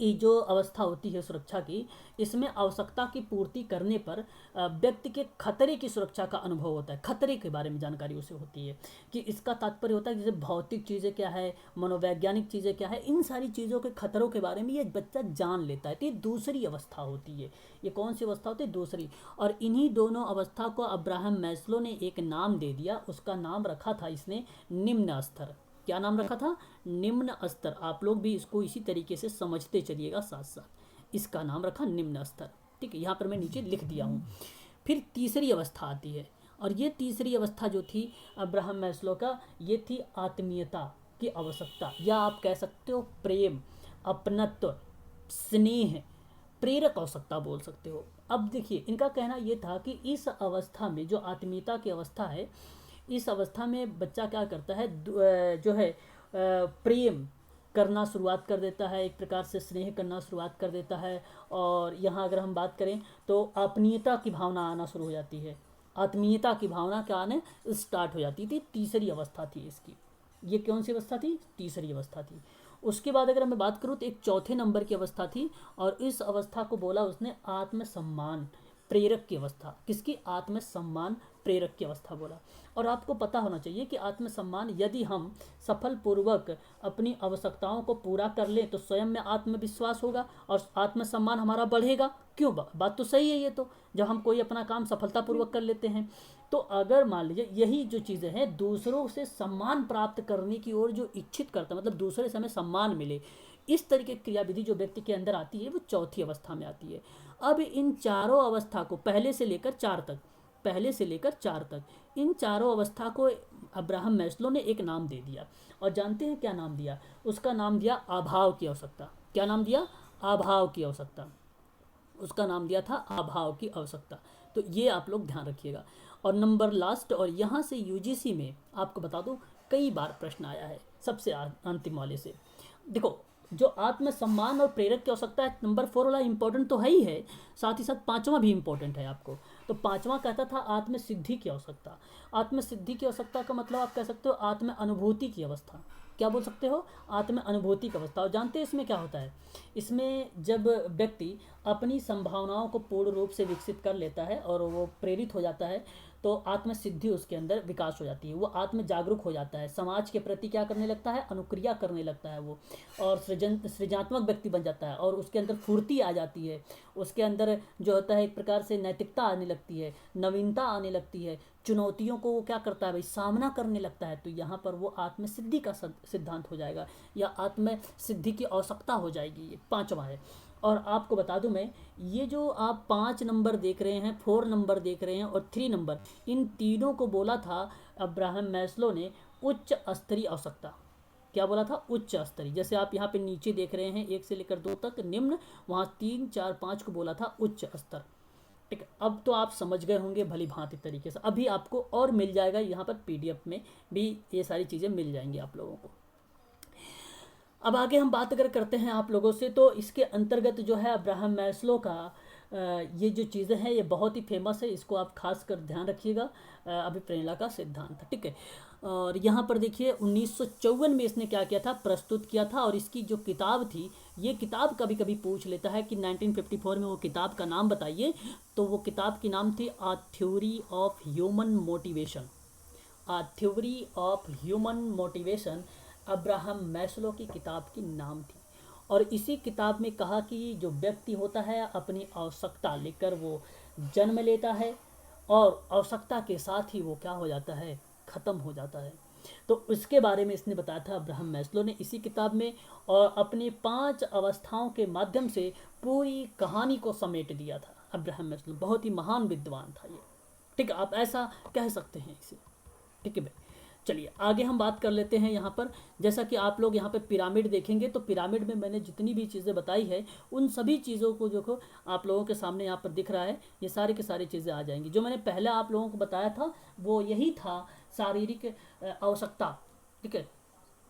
ये जो अवस्था होती है सुरक्षा की, इसमें आवश्यकता की पूर्ति करने पर व्यक्ति के खतरे की सुरक्षा का अनुभव होता है। खतरे के बारे में जानकारी उसे होती है कि इसका तात्पर्य होता है जैसे भौतिक चीज़ें क्या है, मनोवैज्ञानिक चीज़ें क्या है, इन सारी चीज़ों के खतरों के बारे में ये बच्चा जान लेता है। तो ये दूसरी अवस्था होती है। ये कौन सी अवस्था होती है? दूसरी। और इन्हीं दोनों अवस्था को अब्राहम मैस्लो ने एक नाम दे दिया। उसका नाम रखा था इसने निम्न स्तर। क्या नाम रखा था? निम्न स्तर। आप लोग भी इसको इसी तरीके से समझते चलिएगा साथ साथ। इसका नाम रखा निम्न स्तर। ठीक है, यहाँ पर मैं नीचे लिख दिया हूँ। फिर तीसरी अवस्था आती है, और ये तीसरी अवस्था जो थी अब्राहम मैस्लो का, ये थी आत्मीयता की आवश्यकता, या आप कह सकते हो प्रेम, अपनत्व, स्नेह, प्रेरक आवश्यकता बोल सकते हो। अब देखिए, इनका कहना ये था कि इस अवस्था में जो आत्मीयता की अवस्था है, इस अवस्था में बच्चा क्या करता है, जो है प्रेम करना शुरुआत कर देता है, एक प्रकार से स्नेह करना शुरुआत कर देता है। और यहाँ अगर हम बात करें तो आत्मीयता की भावना आना शुरू हो जाती है। आत्मीयता की भावना क्या आने स्टार्ट हो जाती थी। तीसरी अवस्था थी इसकी। ये कौन सी अवस्था थी? तीसरी अवस्था थी। उसके बाद अगर मैं बात करूँ तो एक चौथे नंबर की अवस्था थी, और इस अवस्था को बोला उसने आत्मसम्मान प्रेरक की अवस्था। किसकी? आत्मसम्मान प्रेरक की अवस्था बोला। और आपको पता होना चाहिए कि आत्मसम्मान, यदि हम सफल पूर्वक अपनी आवश्यकताओं को पूरा कर लें तो स्वयं में आत्मविश्वास होगा और आत्मसम्मान हमारा बढ़ेगा। क्यों? बात तो सही है ये तो। जब हम कोई अपना काम सफलतापूर्वक कर लेते हैं, तो अगर मान लीजिए यही जो चीज़ें हैं, दूसरों से सम्मान प्राप्त करने की ओर जो इच्छित करता है, मतलब दूसरे से हमें सम्मान मिले, इस तरीके की क्रियाविधि जो व्यक्ति के अंदर आती है, वो चौथी अवस्था में आती है। अब इन चारों अवस्था को पहले से लेकर चार तक इन चारों अवस्था को अब्राहम मैस्लो ने एक नाम दे दिया। और जानते हैं क्या नाम दिया? उसका नाम दिया अभाव की आवश्यकता। क्या नाम दिया? अभाव की आवश्यकता। उसका नाम दिया था अभाव की आवश्यकता। तो ये आप लोग ध्यान रखिएगा। और नंबर लास्ट, और यहाँ से यूजीसी में आपको बता दूं कई बार प्रश्न आया है, सबसे अंतिम वाले से। देखो, जो आत्मसम्मान और प्रेरक की आवश्यकता है, नंबर 4 वाला इंपॉर्टेंट तो है ही है, साथ ही साथ पांचवा भी इंपॉर्टेंट है आपको। तो पांचवा कहता था आत्मसिद्धि की आवश्यकता। आत्मसिद्धि की आवश्यकता का मतलब आप कह सकते हो आत्म अनुभूति की अवस्था। क्या बोल सकते हो? आत्म अनुभूति की अवस्था। और जानते हैं इसमें क्या होता है? इसमें जब व्यक्ति अपनी संभावनाओं को पूर्ण रूप से विकसित कर लेता है और वो प्रेरित हो जाता है, तो आत्मसिद्धि उसके अंदर विकास हो जाती है। वो आत्म जागरूक हो जाता है, समाज के प्रति क्या करने लगता है? अनुक्रिया करने लगता है वो, और सृजनात्मक व्यक्ति बन जाता है, और उसके अंदर फुर्ती आ जाती है। उसके अंदर जो होता है एक प्रकार से नैतिकता आने लगती है, नवीनता आने लगती है, चुनौतियों को वो क्या करता है भाई? सामना करने लगता है। तो यहाँ पर वो आत्मसिद्धि का सिद्धांत हो जाएगा, या आत्मसिद्धि की आवश्यकता हो जाएगी। ये पांचवा है। और आपको बता दूं मैं, ये जो आप 5 नंबर देख रहे हैं, 4 नंबर देख रहे हैं और 3 नंबर, इन तीनों को बोला था अब्राहम मैस्लो ने उच्च स्तरीय आवश्यकता। क्या बोला था? उच्च स्तरीय। जैसे आप यहाँ पे नीचे देख रहे हैं 1 से लेकर 2 तक निम्न, वहाँ 3, 4, 5 को बोला था उच्च स्तर। ठीक है, अब तो आप समझ गए होंगे भली भांति तरीके से। अभी आपको और मिल जाएगा यहाँ पर पीडीएफ में भी, ये सारी चीज़ें मिल जाएंगी आप लोगों को। अब आगे हम बात अगर करते हैं आप लोगों से, तो इसके अंतर्गत जो है अब्राहम मैस्लो का ये जो चीज़ें हैं ये बहुत ही फेमस है, इसको आप खास कर ध्यान रखिएगा। अभिप्रेरणा का सिद्धांत। ठीक है, और यहाँ पर देखिए 1954 में इसने क्या किया था? प्रस्तुत किया था। और इसकी जो किताब थी, ये किताब कभी कभी पूछ लेता है कि 1954 में वो किताब का नाम बताइए, तो वो किताब की नाम थी a theory of human motivation. A theory of human motivation Abraham Maslow की किताब की नाम थी। और इसी किताब में कहा कि जो व्यक्ति होता है अपनी आवश्यकता लेकर वो जन्म लेता है, और आवश्यकता के साथ ही वो क्या हो जाता है? ख़त्म हो जाता है। तो उसके बारे में इसने बताया था अब्राहम मैस्लो ने इसी किताब में, और अपनी 5 अवस्थाओं के माध्यम से पूरी कहानी को समेट दिया था अब्राहम मैस्लो। बहुत ही महान विद्वान था ये। ठीक है, आप ऐसा कह सकते हैं इसे। ठीक है भाई, चलिए आगे हम बात कर लेते हैं। यहाँ पर जैसा कि आप लोग यहाँ पे पिरामिड देखेंगे, तो पिरामिड में मैंने जितनी भी चीज़ें बताई है, उन सभी चीज़ों को जो आप लोगों के सामने यहाँ पर दिख रहा है, ये सारी की सारी चीज़ें आ जाएंगी। जो मैंने पहले आप लोगों को बताया था वो यही था, शारीरिक आवश्यकता। ठीक है,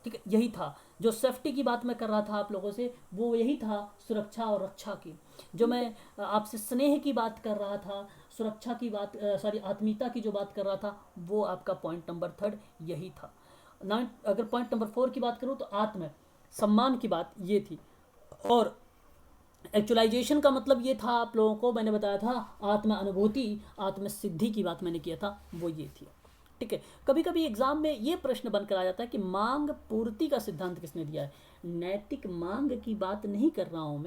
ठीक है, यही था। जो सेफ्टी की बात मैं कर रहा था आप लोगों से, वो यही था सुरक्षा और रक्षा की। जो मैं आपसे स्नेह की बात कर रहा था, सुरक्षा की बात, आत्मीयता की जो बात कर रहा था, वो आपका पॉइंट नंबर 3 यही था। अगर पॉइंट नंबर 4 की बात करूँ तो आत्म सम्मान की बात ये थी। और एक्चुअलाइजेशन का मतलब ये था, आप लोगों को मैंने बताया था, आत्म अनुभूति, आत्म सिद्धि की बात मैंने किया था, वो ये थी। ठीक है, कभी कभी एग्जाम में ये प्रश्न बनकर आ जाता है कि मांग पूर्ति का सिद्धांत किसने दिया है। नैतिक मांग की बात नहीं कर रहा हूँ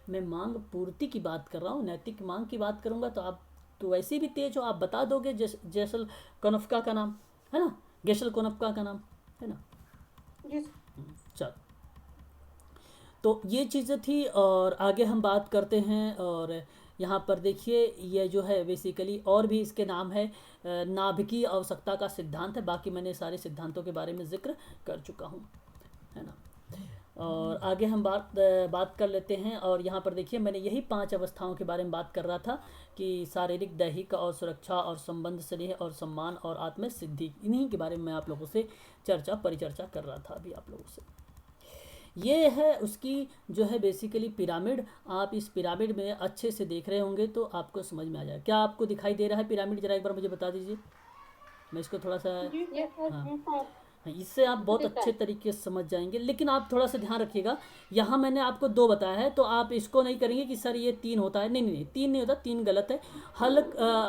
मैं मांग पूर्ति की बात कर रहा हूँ। नैतिक मांग की बात करूँगा तो आप तो वैसे भी तेज हो, आप बता दोगे जैसल कोनफ्का का नाम है ना, गेशल कोनफ्का का नाम है ना। चल, तो ये चीज़ें थी और आगे हम बात करते हैं। और यहाँ पर देखिए ये जो है बेसिकली और भी इसके नाम है, नाभिकीय आवश्यकता का सिद्धांत है। बाकी मैंने सारे सिद्धांतों के बारे में जिक्र कर चुका हूँ, है ना। और आगे हम बात कर लेते हैं। और यहाँ पर देखिए मैंने यही 5 अवस्थाओं के बारे में बात कर रहा था कि शारीरिक, दैहिक और सुरक्षा और संबंध, स्नेह और सम्मान और आत्म सिद्धि, इन्हीं के बारे में मैं आप लोगों से परिचर्चा कर रहा था अभी आप लोगों से। ये है उसकी जो है बेसिकली पिरामिड। आप इस पिरामिड में अच्छे से देख रहे होंगे तो आपको समझ में आ जाएगा। क्या आपको दिखाई दे रहा है पिरामिड? जरा एक बार मुझे बता दीजिए, मैं इसको थोड़ा सा, हाँ, इससे आप बहुत अच्छे तरीके से समझ जाएंगे। लेकिन आप थोड़ा सा ध्यान रखिएगा, यहाँ मैंने आपको 2 बताया है तो आप इसको नहीं करेंगे कि सर ये 3 होता है। नहीं नहीं नहीं, 3 नहीं होता, 3 गलत है।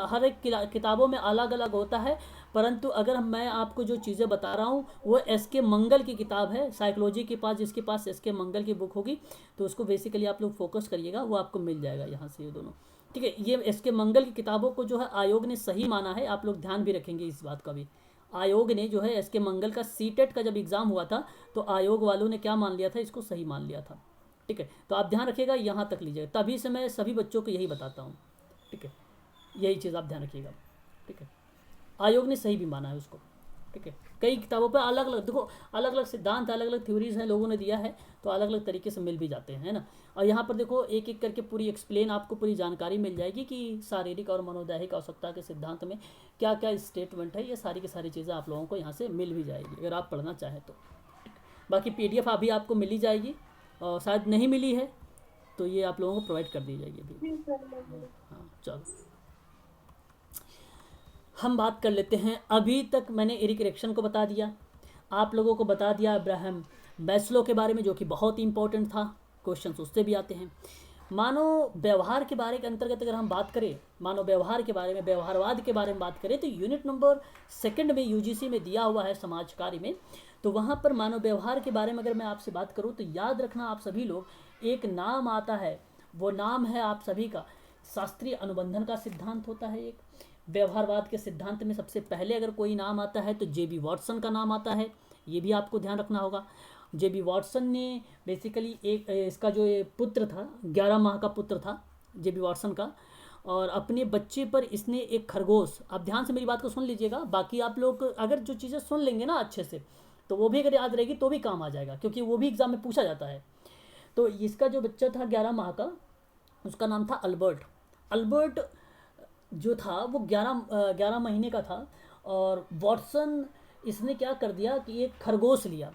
हर एक किताबों में अलग अलग होता है, परंतु अगर मैं आपको जो चीज़ें बता रहा हूँ वो एस.के. मंगल की किताब है, साइकोलॉजी के पास जिसके पास एस.के. मंगल की बुक होगी तो उसको बेसिकली आप लोग फोकस करिएगा, वो आपको मिल जाएगा यहाँ से ये दोनों। ठीक है, ये एस.के. मंगल की किताबों को जो है आयोग ने सही माना है, आप लोग ध्यान भी रखेंगे इस बात का भी। आयोग ने जो है एस.के. मंगल का सीटेट का जब एग्ज़ाम हुआ था तो आयोग वालों ने क्या मान लिया था, इसको सही मान लिया था। ठीक है, तो आप ध्यान रखिएगा, यहाँ तक लीजिएगा, तभी से मैं सभी बच्चों को यही बताता हूँ। ठीक है, यही चीज़ आप ध्यान रखिएगा। ठीक है, आयोग ने सही भी माना है उसको। ठीक है, कई किताबों पर अलग अलग देखो, अलग अलग सिद्धांत, अलग अलग थ्योरीज हैं, लोगों ने दिया है तो अलग अलग तरीके से मिल भी जाते हैं, है ना। और यहाँ पर देखो एक एक करके पूरी एक्सप्लेन, आपको पूरी जानकारी मिल जाएगी कि शारीरिक और मनोदैहिक आवश्यकता के सिद्धांत में क्या क्या स्टेटमेंट है। ये सारी की सारी चीज़ें आप लोगों को यहाँ से मिल भी जाएगी अगर आप पढ़ना चाहें तो। बाकी PDF अभी आपको मिल ही जाएगी, और शायद नहीं मिली है तो ये आप लोगों को प्रोवाइड कर दी जाएगी अभी। हाँ चलो, हम बात कर लेते हैं। अभी तक मैंने एरिक एरिक्सन को बता दिया, आप लोगों को बता दिया अब्राहम मैस्लो के बारे में, जो कि बहुत ही इंपॉर्टेंट था, क्वेश्चंस उससे भी आते हैं। मानव व्यवहार के बारे के अंतर्गत अगर हम बात करें, मानव व्यवहार के बारे में, व्यवहारवाद के बारे में बात करें तो यूनिट नंबर 2 में UGC में दिया हुआ है समाज कार्य में। तो वहाँ पर मानव व्यवहार के बारे में अगर मैं आपसे बात करूँ तो याद रखना आप सभी लोग, एक नाम आता है, वो नाम है आप सभी का शास्त्रीय अनुबंधन का सिद्धांत होता है एक। व्यवहारवाद के सिद्धांत में सबसे पहले अगर कोई नाम आता है तो JB वॉटसन का नाम आता है, ये भी आपको ध्यान रखना होगा। JB वॉटसन ने बेसिकली एक इसका जो ये पुत्र था, 11 माह का पुत्र था JB वॉटसन का, और अपने बच्चे पर इसने एक खरगोश, आप ध्यान से मेरी बात को सुन लीजिएगा, बाकी आप लोग अगर जो चीज़ें सुन लेंगे ना अच्छे से तो वो भी अगर याद रहेगी तो भी काम आ जाएगा, क्योंकि वो भी एग्जाम में पूछा जाता है। तो इसका जो बच्चा था 11 माह का, उसका नाम था अल्बर्ट। अल्बर्ट जो था वो 11 महीने का था, और वॉटसन इसने क्या कर दिया कि एक खरगोश लिया,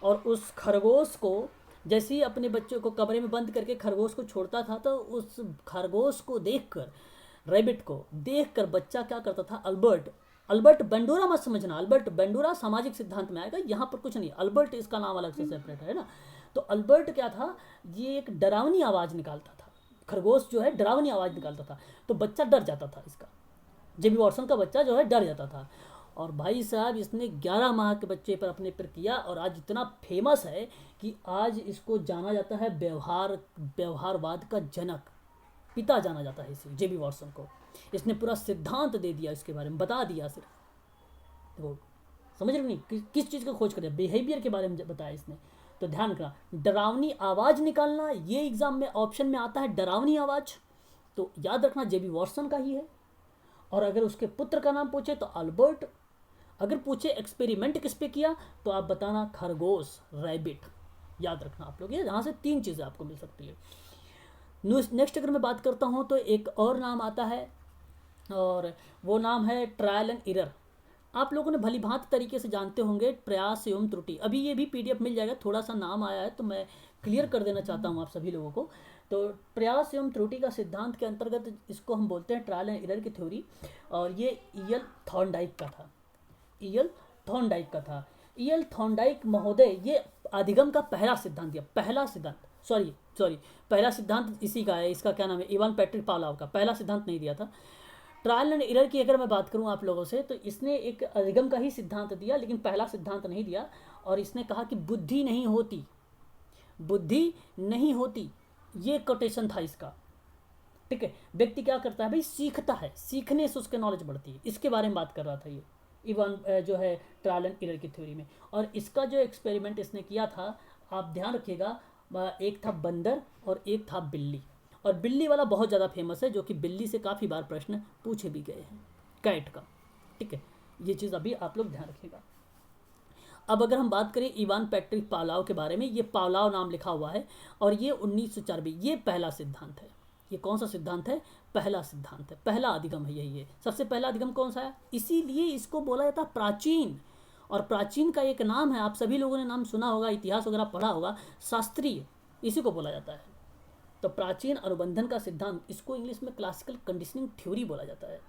और उस खरगोश को जैसे ही अपने बच्चों को कमरे में बंद करके खरगोश को छोड़ता था तो उस खरगोश को देखकर, रैबिट को देखकर बच्चा क्या करता था, अल्बर्ट बेंडोरा मत समझना, अल्बर्ट बेंडोरा सामाजिक सिद्धांत में आएगा, यहाँ पर कुछ नहीं, अल्बर्ट इसका नाम अलग से सेपरेट है ना। तो अल्बर्ट क्या था, ये एक डरावनी आवाज़ निकालता था, खरगोश जो है डरावनी आवाज़ निकालता था, तो बच्चा डर जाता था इसका, JB वॉटसन का बच्चा जो है डर जाता था। और भाई साहब इसने 11 माह के बच्चे पर अपने पर किया, और आज इतना फेमस है कि आज इसको जाना जाता है व्यवहारवाद का जनक, पिता जाना जाता है इसे, JB वॉटसन को। इसने पूरा सिद्धांत दे दिया, इसके बारे में बता दिया। सिर्फ देखो, समझ रहे नहीं किस चीज़ का खोज कर, बिहेवियर के बारे में बताया इसने। तो ध्यान रखना, डरावनी आवाज़ निकालना, ये एग्जाम में ऑप्शन में आता है, डरावनी आवाज़, तो याद रखना JB वॉटसन का ही है। और अगर उसके पुत्र का नाम पूछे तो अल्बर्ट, अगर पूछे एक्सपेरिमेंट किस पे किया तो आप बताना खरगोश, रैबिट, याद रखना आप लोग। ये यहाँ से 3 चीज़ें आपको मिल सकती है। नेक्स्ट अगर मैं बात करता हूँ तो एक और नाम आता है, और वो नाम है ट्रायल एंड एरर। आप लोगों ने भली भांति तरीके से जानते होंगे, प्रयास एवं त्रुटि। अभी ये भी PDF मिल जाएगा, थोड़ा सा नाम आया है तो मैं क्लियर कर देना चाहता हूँ आप सभी लोगों को। तो प्रयास एवं त्रुटि का सिद्धांत के अंतर्गत इसको हम बोलते हैं ट्रायल एंड एरर की थ्योरी, और ये E.L. थॉर्नडाइक का था, E.L. थॉर्नडाइक का था। E.L. थॉर्नडाइक महोदय ये अधिगम का पहला सिद्धांत दिया, पहला सिद्धांत। सॉरी सॉरी, पहला सिद्धांत इसी का है, इसका क्या नाम है, इवान पैट्रिक पावलोव का। पहला सिद्धांत नहीं दिया था। ट्रायल एंड एरर की अगर मैं बात करूं आप लोगों से, तो इसने एक अधिगम का ही सिद्धांत दिया, लेकिन पहला सिद्धांत नहीं दिया। और इसने कहा कि बुद्धि नहीं होती, बुद्धि नहीं होती, ये कोटेशन था इसका। ठीक है, व्यक्ति क्या करता है भाई, सीखता है, सीखने से उसके नॉलेज बढ़ती है, इसके बारे में बात कर रहा था ये इवान जो है ट्रायल एंड एरर की थ्योरी में। और इसका जो एक्सपेरिमेंट इसने किया था, आप ध्यान रखिएगा, एक था बंदर और एक था बिल्ली। और बिल्ली वाला बहुत ज़्यादा फेमस है, जो कि बिल्ली से काफ़ी बार प्रश्न पूछे भी गए हैं, कैट का। ठीक है, ये चीज़ अभी आप लोग ध्यान रखिएगा। अब अगर हम बात करें इवान पैट्रिक पावलोव के बारे में, ये पावलोव नाम लिखा हुआ है और ये 1904 में, ये पहला सिद्धांत है। ये कौन सा सिद्धांत है, पहला सिद्धांत है, पहला अधिगम है यही है। सबसे पहला अधिगम कौन सा है, इसीलिए इसको बोला जाता है प्राचीन। और प्राचीन का एक नाम है, आप सभी लोगों ने नाम सुना होगा, इतिहास वगैरह पढ़ा होगा, शास्त्रीय, इसी को बोला जाता है। तो प्राचीन अनुबंधन का सिद्धांत, इसको इंग्लिश में क्लासिकल कंडीशनिंग थ्योरी बोला जाता है।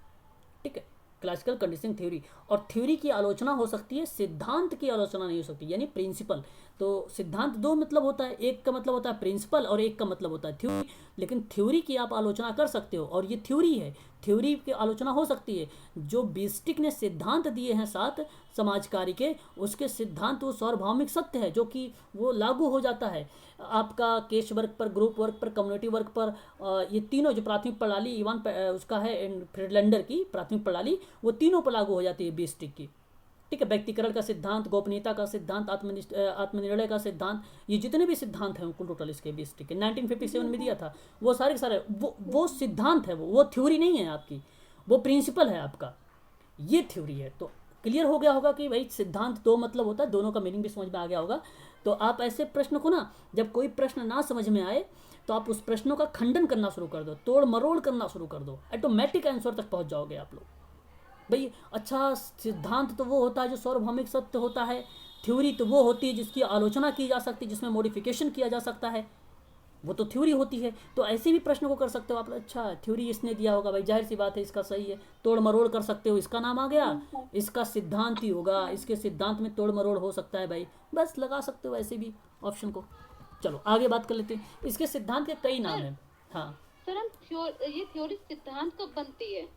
ठीक है, क्लासिकल कंडीशनिंग थ्योरी। और थ्योरी की आलोचना हो सकती है, सिद्धांत की आलोचना नहीं हो सकती, यानी प्रिंसिपल। तो सिद्धांत दो मतलब होता है, एक का मतलब होता है प्रिंसिपल और एक का मतलब होता है थ्योरी। लेकिन थ्योरी की आप आलोचना कर सकते हो, और ये थ्योरी है, थ्योरी की आलोचना हो सकती है। जो बीस्टिक ने सिद्धांत दिए हैं 7 समाज कार्य के, उसके सिद्धांत वो सार्वभौमिक सत्य है, जो कि वो लागू हो जाता है आपका केस वर्क पर, ग्रुप वर्क पर, कम्युनिटी वर्क पर। ये तीनों जो प्राथमिक प्रणाली उसका है फ्रीडलैंडर की प्राथमिक प्रणाली, वो तीनों पर लागू हो जाती है बीस्टिक की। ठीक है, व्यक्तिकरण का सिद्धांत, गोपनीयता का सिद्धांत, आत्मनिर्णय का सिद्धांत, ये जितने भी सिद्धांत हैं कुल टोटल इसके बीस्टिक के 1957 में दिया था, वो सारे के सारे वो सिद्धांत है, वो थ्योरी नहीं है आपकी, वो प्रिंसिपल है आपका, ये थ्योरी है। तो क्लियर हो गया होगा कि भाई सिद्धांत दो मतलब होता है, दोनों का मीनिंग भी समझ में आ गया होगा। तो आप ऐसे प्रश्न को ना, जब कोई प्रश्न ना समझ में आए, तो आप उस प्रश्नों का खंडन करना शुरू कर दो, तोड़ मरोड़ करना शुरू कर दो, ऑटोमेटिक आंसर तक पहुंच जाओगे आप लोग। भाई अच्छा, सिद्धांत तो वो होता है जो सार्वभौमिक सत्य होता है, थ्योरी तो वो होती है जिसकी आलोचना की जा सकती है, जिसमें मॉडिफिकेशन किया जा सकता है, वो तो थ्योरी होती है। तो ऐसे भी प्रश्न को कर सकते हो आप, अच्छा थ्योरी इसने दिया होगा, भाई जाहिर सी बात है इसका सही है, तोड़ मरोड़ कर सकते हो, इसका नाम आ गया, इसका सिद्धांत ही होगा, इसके सिद्धांत में तोड़ मरोड़ हो सकता है भाई, बस लगा सकते हो ऐसे भी ऑप्शन को। चलो आगे बात कर लेते हैं, इसके सिद्धांत के कई नाम हैं। हाँ सर, हम ये थ्योरी सिद्धांत कब बनती है,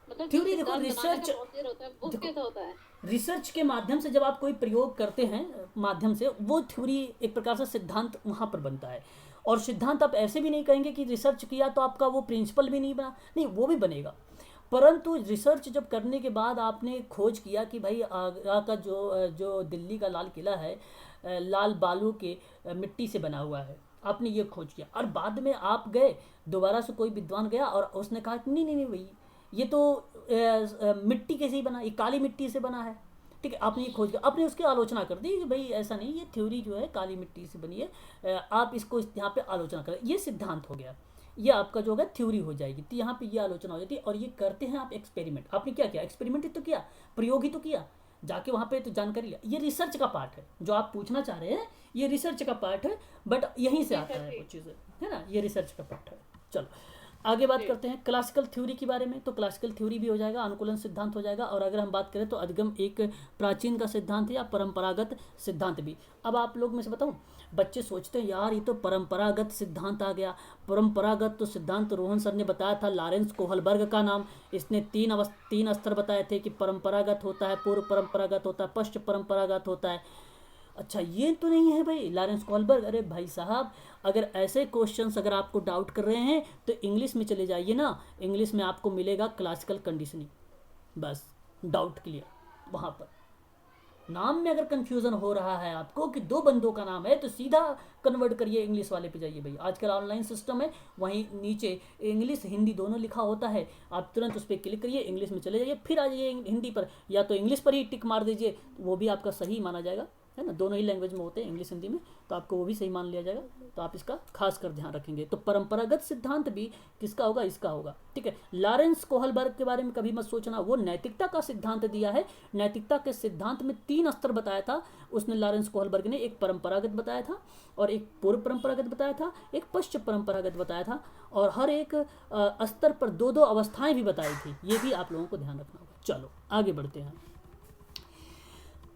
मतलब थ्योरी देखो, रिसर्च होता है वो कैसा होता है? रिसर्च के माध्यम से जब आप कोई प्रयोग करते हैं माध्यम से, वो थ्योरी एक प्रकार से सिद्धांत वहाँ पर बनता है। और सिद्धांत आप ऐसे भी नहीं कहेंगे कि रिसर्च किया तो आपका वो प्रिंसिपल भी नहीं बना, नहीं वो भी बनेगा, परंतु रिसर्च जब करने के बाद आपने खोज किया कि भाई आगरा का जो दिल्ली का लाल किला है, लाल बालू के मिट्टी से बना हुआ है, आपने ये खोज किया, और बाद में आप गए दोबारा से, कोई विद्वान गया और उसने कहा कि नहीं नहीं नहीं भाई, ये तो मिट्टी कैसे ही बना, ये काली मिट्टी से बना है। ठीक है, आपने ये खोज किया, आपने उसकी आलोचना कर दी कि भाई ऐसा नहीं, ये थ्योरी जो है काली मिट्टी से बनी है, आप इसको यहाँ पे आलोचना करें, ये सिद्धांत हो गया, ये आपका जो होगा थ्योरी हो जाएगी। तो यहाँ पे ये आलोचना हो जाती है। और ये करते हैं आप एक्सपेरिमेंट, आपने क्या किया, एक्सपेरिमेंट ही तो किया, प्रयोग ही तो किया, जाके वहाँ पे तो जानकारी लिया। ये रिसर्च का पार्ट है, जो आप पूछना चाह रहे हैं ये रिसर्च का पार्ट है, बट यहीं से आता है कुछ चीज़ें, है ना, ये रिसर्च का पार्ट है। चलो आगे बात करते हैं क्लासिकल थ्योरी के बारे में। तो क्लासिकल थ्योरी भी हो जाएगा, अनुकूलन सिद्धांत हो जाएगा, और अगर हम बात करें तो अधिगम एक प्राचीन का सिद्धांत है या परंपरागत सिद्धांत भी। अब आप लोग में से बताऊं, बच्चे सोचते हैं यार ये तो परंपरागत सिद्धांत आ गया, परंपरागत तो सिद्धांत रोहन सर ने बताया था, लॉरेंस कोहलबर्ग का नाम, इसने तीन स्तर बताए थे कि परंपरागत होता है, पूर्व परंपरागत होता है, पश्चिम परंपरागत होता है। अच्छा ये तो नहीं है भाई लॉरेंस कोहलबर्ग, अरे भाई साहब अगर ऐसे क्वेश्चंस अगर आपको डाउट कर रहे हैं तो इंग्लिश में चले जाइए ना, इंग्लिश में आपको मिलेगा क्लासिकल कंडीशनिंग, बस डाउट क्लियर। वहाँ पर नाम में अगर कंफ्यूजन हो रहा है आपको कि दो बंदों का नाम है, तो सीधा कन्वर्ट करिए इंग्लिश वाले पे जाइए भाई, आजकल ऑनलाइन सिस्टम है, वहीं नीचे इंग्लिश हिंदी दोनों लिखा होता है, आप तुरंत उस पर क्लिक करिए, इंग्लिश में चले जाइए, फिर आ जाइए हिंदी पर, या तो इंग्लिश पर ही टिक मार दीजिए, वो भी आपका सही माना जाएगा, है ना, दोनों ही लैंग्वेज में होते हैं इंग्लिश हिंदी में, तो आपको वो भी सही मान लिया जाएगा। तो आप इसका खास कर ध्यान रखेंगे। तो परंपरागत सिद्धांत भी किसका होगा, इसका होगा। ठीक है, लॉरेंस कोहलबर्ग के बारे में कभी मत सोचना, वो नैतिकता का सिद्धांत दिया है, नैतिकता के सिद्धांत में 3 स्तर बताया था उसने, लॉरेंस कोहलबर्ग ने, एक परंपरागत बताया था, और एक पूर्व परंपरागत बताया था, एक पश्चिम परंपरागत बताया था, और हर एक स्तर पर 2-2 अवस्थाएं भी बताई थी, ये भी आप लोगों को ध्यान रखना होगा। चलो आगे बढ़ते हैं।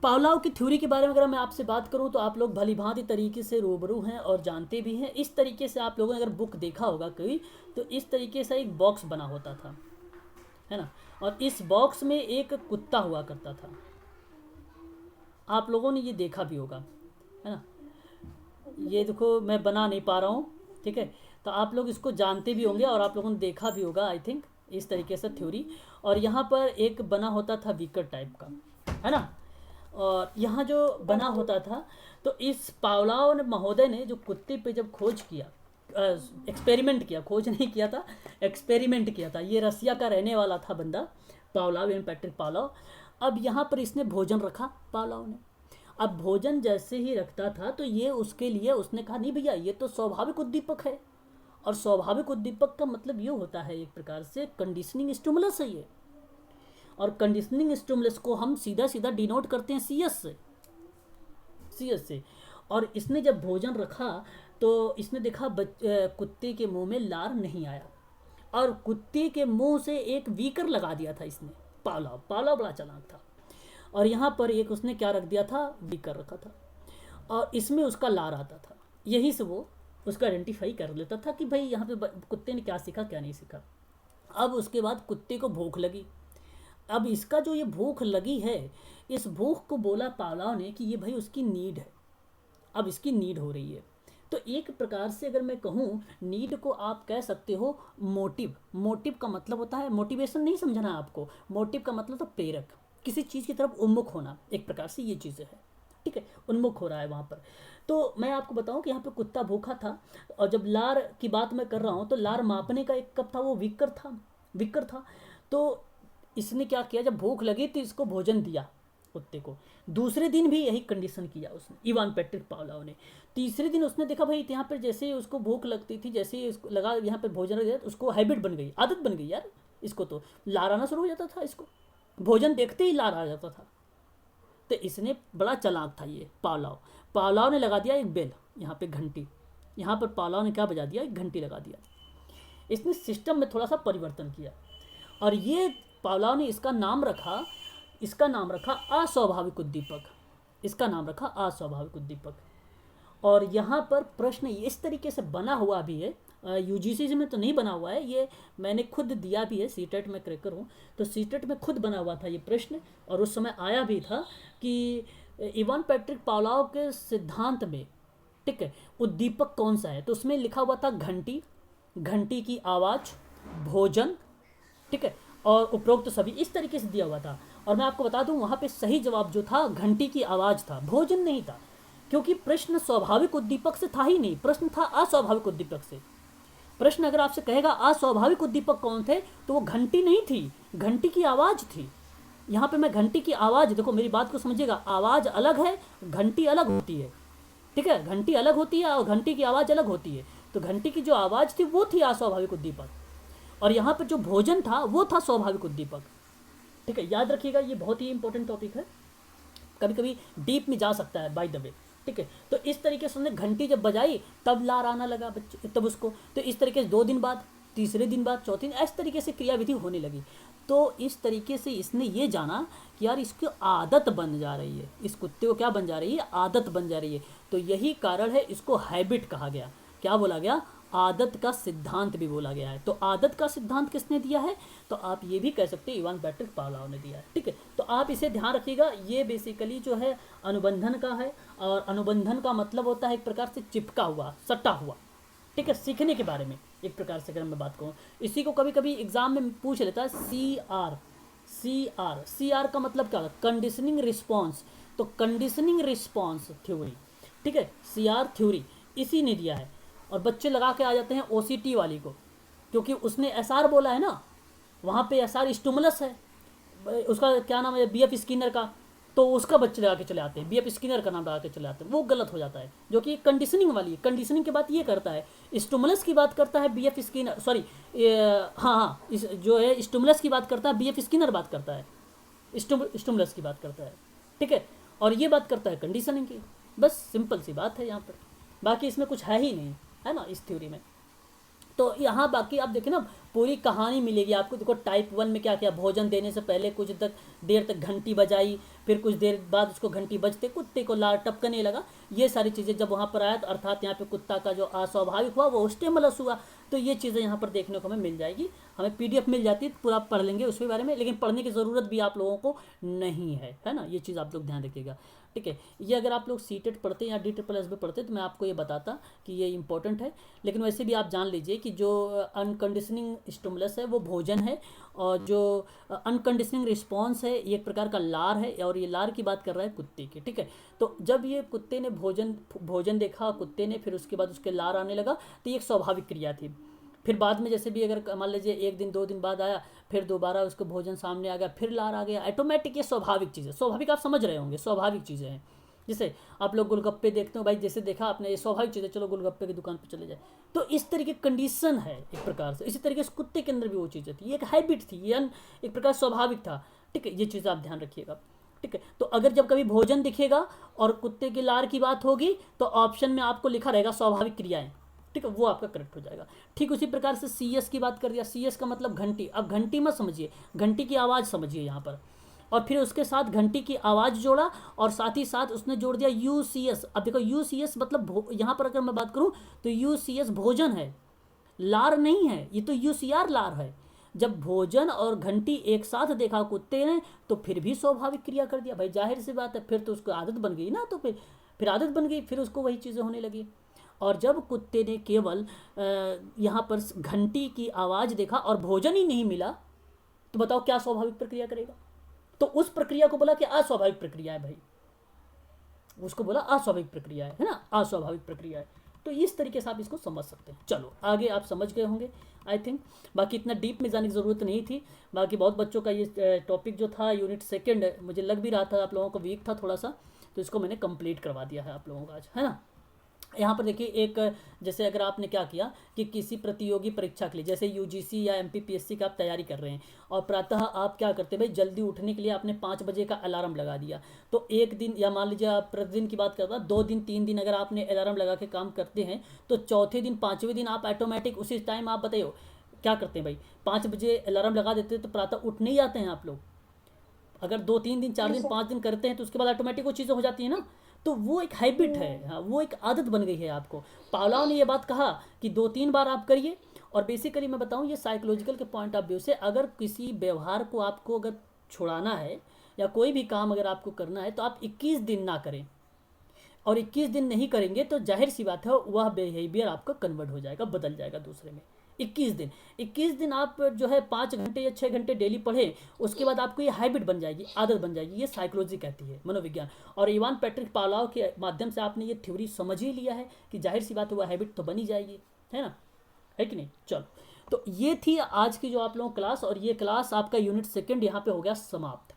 पावलोव की थ्योरी के बारे में अगर मैं आपसे बात करूं तो आप लोग भली भांति तरीके से रूबरू हैं और जानते भी हैं। इस तरीके से आप लोगों ने अगर बुक देखा होगा कोई, तो इस तरीके से एक बॉक्स बना होता था, है ना, और इस बॉक्स में एक कुत्ता हुआ करता था। आप लोगों ने ये देखा भी होगा, है ना। ये देखो मैं बना नहीं पा रहा हूँ, ठीक है, तो आप लोग इसको जानते भी होंगे और आप लोगों ने देखा भी होगा आई थिंक, इस तरीके से थ्योरी। और यहाँ पर एक बना होता था बीकर टाइप का, है ना, और यहाँ जो बना होता था, तो इस पावलोव ने महोदय ने जो कुत्ते पे जब खोज किया, एक्सपेरिमेंट किया, खोज नहीं किया था, एक्सपेरिमेंट किया था। ये रसिया का रहने वाला था बंदा, पावलोव, यानी पैट्रिक पावलोव। अब यहाँ पर इसने भोजन रखा पावलोव ने। अब भोजन जैसे ही रखता था तो ये उसके लिए, उसने कहा नहीं भैया ये तो स्वाभाविक उद्दीपक है, और स्वाभाविक उद्दीपक का मतलब ये होता है एक प्रकार से कंडीशनिंग स्टिमुलस है ये, और कंडीशनिंग स्टिमुलस को हम सीधा सीधा डिनोट करते हैं सीएस से। और इसने जब भोजन रखा तो इसने देखा कुत्ते के मुंह में लार नहीं आया, और कुत्ते के मुंह से एक वीकर लगा दिया था इसने। पावलोव बड़ा चालाक था, और यहाँ पर एक उसने क्या रख दिया था, वीकर रखा था, और इसमें उसका लार आता था। यही से वो उसका आइडेंटिफाई कर लेता था कि भाई यहाँ पे कुत्ते ने क्या सीखा क्या नहीं सीखा। अब उसके बाद कुत्ते को भूख लगी। अब इसका जो ये भूख लगी है, इस भूख को बोला पावलोव ने कि ये भाई उसकी नीड है, अब इसकी नीड हो रही है। तो एक प्रकार से अगर मैं कहूँ, नीड को आप कह सकते हो मोटिव। मोटिव का मतलब होता है, मोटिवेशन नहीं समझना आपको, मोटिव का मतलब तो प्रेरक, किसी चीज़ की तरफ उन्मुख होना, एक प्रकार से ये चीज़ें है, ठीक है, उन्मुख हो रहा है वहाँ पर। तो मैं आपको बताऊं कि यहाँ पे कुत्ता भूखा था, और जब लार की बात मैं कर रहा हूँ तो लार मापने का एक कप था, वो विकर था। तो इसने क्या किया, जब भूख लगी तो इसको भोजन दिया कुत्ते को। दूसरे दिन भी यही कंडीशन किया उसने, इवान पैट्रिक पावलोव ने। तीसरे दिन उसने देखा भाई यहाँ पर जैसे ही उसको भूख लगती थी, जैसे ही उसको लगा यहाँ पे भोजन दिया, तो उसको हैबिट बन गई, आदत बन गई यार, इसको तो लार आना शुरू हो जाता था, इसको भोजन देखते ही लार आ जाता था। तो इसने बड़ा चालाक था ये पावलोव ने लगा दिया एक बेल, यहाँ पे घंटी, यहाँ पर पावलोव ने क्या बजा दिया, एक घंटी लगा दिया। इसने सिस्टम में थोड़ा सा परिवर्तन किया, और ये पावलोव ने इसका नाम रखा अस्वाभाविक उद्दीपक, इसका नाम रखा अस्वाभाविक उद्दीपक। और यहाँ पर प्रश्न इस तरीके से बना हुआ भी है, यूजीसी में तो नहीं बना हुआ है, ये मैंने खुद दिया भी है, सीटेट में क्रैकर हूँ, तो सीटेट में खुद बना हुआ था ये प्रश्न, और उस समय आया भी था कि इवान पैट्रिक पावलोव के सिद्धांत में, ठीक है, उद्दीपक कौन सा है, तो उसमें लिखा हुआ था घंटी की आवाज़, भोजन, ठीक है, और उपरोक्त सभी, इस तरीके से दिया हुआ था। और मैं आपको बता दूं वहाँ पे सही जवाब जो था घंटी की आवाज़ था, भोजन नहीं था, क्योंकि प्रश्न स्वाभाविक उद्दीपक से था ही नहीं, प्रश्न था अस्वाभाविक उद्दीपक से। प्रश्न अगर आपसे कहेगा अस्वाभाविक उद्दीपक कौन थे, तो वो घंटी नहीं थी, घंटी की आवाज़ थी। यहाँ पे मैं घंटी की आवाज़, देखो मेरी बात को समझिएगा, आवाज़ अलग है, घंटी अलग होती है, ठीक है, घंटी अलग होती है और घंटी की आवाज़ अलग होती है। तो घंटी की जो आवाज़ थी वो थी अस्वाभाविक उद्दीपक, और यहाँ पर जो भोजन था वो था स्वाभाविक उद्दीपक, ठीक है, याद रखिएगा, ये बहुत ही इंपॉर्टेंट टॉपिक है, कभी कभी डीप में जा सकता है बाय द वे, ठीक है। तो इस तरीके से उसने घंटी जब बजाई तब लार आना लगा बच्चे, तब उसको, तो इस तरीके से 2 दिन बाद, तीसरे दिन बाद, चौथे दिन, इस तरीके से क्रियाविधि होने लगी। तो इस तरीके से इसने ये जाना कि यार इसकी आदत बन जा रही है, इस कुत्ते को क्या बन जा रही है, आदत बन जा रही है। तो यही कारण है इसको हैबिट कहा गया, क्या बोला गया, आदत का सिद्धांत भी बोला गया है। तो आदत का सिद्धांत किसने दिया है, तो आप ये भी कह सकते हैं इवान पैट्रिक पावलोव ने दिया है, ठीक है। तो आप इसे ध्यान रखिएगा, ये बेसिकली जो है अनुबंधन का है, और अनुबंधन का मतलब होता है एक प्रकार से चिपका हुआ, सटा हुआ, ठीक है, सीखने के बारे में एक प्रकार से अगर मैं बात कहूँ, इसी को कभी कभी एग्जाम में पूछ लेता है CR का मतलब क्या होता है, कंडीशनिंग रिस्पॉन्स। तो कंडीशनिंग रिस्पॉन्स थ्योरी, ठीक है, CR थ्योरी इसी ने दिया है। और बच्चे लगा के आ जाते हैं OCT वाली को, क्योंकि उसने SR बोला है ना, वहाँ पे SR स्टिमुलस है, उसका क्या नाम है, BF स्किनर का, तो उसका बच्चे लगा के चले आते हैं, BF स्किनर का नाम लगा के चले आते हैं, वो गलत हो जाता है, जो कि कंडीशनिंग वाली है। कंडीशनिंग की बात ये करता है, स्टिमुलस की बात करता है BF स्किनर, सॉरी जो है स्टिमुलस की बात करता है BF स्किनर, बात करता है स्टिमुलस की बात करता है, ठीक है, और ये बात करता है कंडीशनिंग की। बस सिंपल सी बात है यहाँ पर, बाकी इसमें कुछ है ही नहीं, है ना, इस थ्योरी में। तो यहाँ बाकी आप देखें ना, पूरी कहानी मिलेगी आपको। देखो टाइप 1 में क्या किया, भोजन देने से पहले कुछ देर तक घंटी बजाई, फिर कुछ देर बाद उसको घंटी बजते कुत्ते को लार टपकने लगा। ये सारी चीज़ें जब वहाँ पर आया तो अर्थात यहाँ पे कुत्ता का जो अस्वाभाविक हुआ वो स्टिमुलस हुआ। तो ये चीज़ें यहाँ पर देखने को हमें मिल जाएगी। हमें पीडीएफ मिल जाती है, पूरा पढ़ लेंगे उसके बारे में, लेकिन पढ़ने की ज़रूरत भी आप लोगों को नहीं है ना। ये चीज़ आप लोग ध्यान रखिएगा, ठीक है। ये अगर आप लोग सीटेट पढ़ते हैं या DSSS में पढ़ते तो मैं आपको ये बताता कि ये इंपॉर्टेंट है। लेकिन वैसे भी आप जान लीजिए कि जो अनकंडीशनिंग स्टिमुलस है वो भोजन है, और जो अनकंडीशनिंग रिस्पॉन्स है ये एक प्रकार का लार है, और ये लार की बात कर रहा है कुत्ते की, ठीक है। तो जब ये कुत्ते ने भोजन देखा कुत्ते ने, फिर उसके बाद उसके लार आने लगा, तो ये एक स्वाभाविक क्रिया थी। फिर बाद में जैसे भी अगर मान लीजिए 1 दिन 2 दिन बाद आया, फिर दोबारा उसको भोजन सामने आ गया, फिर लार आ गया, ऑटोमेटिक। ये स्वाभाविक चीज़ है, स्वाभाविक आप समझ रहे होंगे, स्वाभाविक चीज़ें हैं। जैसे आप लोग गोलगप्पे देखते हो भाई, जैसे देखा आपने, ये स्वाभाविक चीज़ है, चलो गोलगप्पे की दुकान पर चले जाए। तो इस तरीके की कंडीशन है एक प्रकार से। इसी तरीके से कुत्ते के अंदर भी वो चीज़ें थी, ये एक हैबिट थी, ये एक प्रकार स्वाभाविक था, ठीक है। ये चीज़ आप ध्यान रखिएगा, ठीक है। तो अगर जब कभी भोजन दिखेगा और कुत्ते की लार की बात होगी तो ऑप्शन में आपको लिखा रहेगा स्वाभाविक क्रियाएं, ठीक है, वो आपका करेक्ट हो जाएगा। ठीक उसी प्रकार से CS की बात कर दिया, CS का मतलब घंटी। अब घंटी मत समझिए, घंटी की आवाज़ समझिए यहाँ पर, और फिर उसके साथ घंटी की आवाज़ जोड़ा, और साथ ही साथ उसने जोड़ दिया UCS। अब देखो UCS मतलब यहाँ पर अगर मैं बात करूँ तो UCS भोजन है, लार नहीं है, ये तो UCR लार है। जब भोजन और घंटी एक साथ देखा कुत्ते ने तो फिर भी स्वाभाविक क्रिया कर दिया भाई, जाहिर सी बात है, फिर तो उसको आदत बन गई ना, तो फिर आदत बन गई, फिर उसको वही चीज़ें होने लगी। और जब कुत्ते ने केवल यहाँ पर घंटी की आवाज़ देखा और भोजन ही नहीं मिला, तो बताओ क्या स्वाभाविक प्रक्रिया करेगा? तो उस प्रक्रिया को बोला कि अस्वाभाविक प्रक्रिया है भाई, उसको बोला अस्वाभाविक प्रक्रिया है ना, अस्वाभाविक प्रक्रिया है। तो इस तरीके से आप इसको समझ सकते हैं। चलो आगे आप समझ गए होंगे आई थिंक, बाकी इतना डीप में जाने की ज़रूरत नहीं थी। बाकी बहुत बच्चों का ये टॉपिक जो था यूनिट 2 मुझे लग भी रहा था आप लोगों को वीक था थोड़ा सा, तो इसको मैंने कंप्लीट करवा दिया है आप लोगों का आज, है ना। यहाँ पर देखिए एक, जैसे अगर आपने क्या किया कि किसी प्रतियोगी परीक्षा के लिए, जैसे UGC या MPPSC का आप तैयारी कर रहे हैं, और प्रातः आप क्या करते हैं भाई, जल्दी उठने के लिए आपने 5 बजे का अलार्म लगा दिया। तो एक दिन, या मान लीजिए आप प्रतिदिन की बात करता है, 2 दिन 3 दिन अगर आपने अलार्म लगा के काम करते हैं, तो चौथे दिन 5वें दिन आप ऑटोमेटिक उसी टाइम आप बताइए क्या करते हैं भाई, 5 बजे अलार्म लगा देते हैं तो प्रातः उठ नहीं जाते हैं आप लोग। अगर 2 3 दिन 4 दिन 5 दिन करते हैं तो उसके बाद ऑटोमेटिक वो चीज़ें हो जाती हैं ना। तो वो एक हैबिट है, हाँ, वो एक आदत बन गई है आपको। पावलोव ने ये बात कहा कि 2-3 बार आप करिए। और बेसिकली मैं बताऊं, ये साइकोलॉजिकल के पॉइंट ऑफ व्यू से, अगर किसी व्यवहार को आपको अगर छुड़ाना है या कोई भी काम अगर आपको करना है, तो आप 21 दिन ना करें, और 21 दिन नहीं करेंगे तो जाहिर सी बात है वह बिहेवियर आपका कन्वर्ट हो जाएगा, बदल जाएगा दूसरे में। 21 दिन आप जो है 5 घंटे या 6 घंटे डेली पढ़े, उसके बाद आपको ये हैबिट बन जाएगी, आदत बन जाएगी। ये साइकोलॉजी कहती है, मनोविज्ञान। और इवान पैट्रिक पावलोव के माध्यम से आपने ये थ्योरी समझ ही लिया है कि जाहिर सी बात है वह हैबिट तो बनी जाएगी, है ना, है कि नहीं। चलो, तो ये थी आज की जो आप लोगों क्लास, और ये क्लास आपका यूनिट 2 यहाँ पे हो गया समाप्त।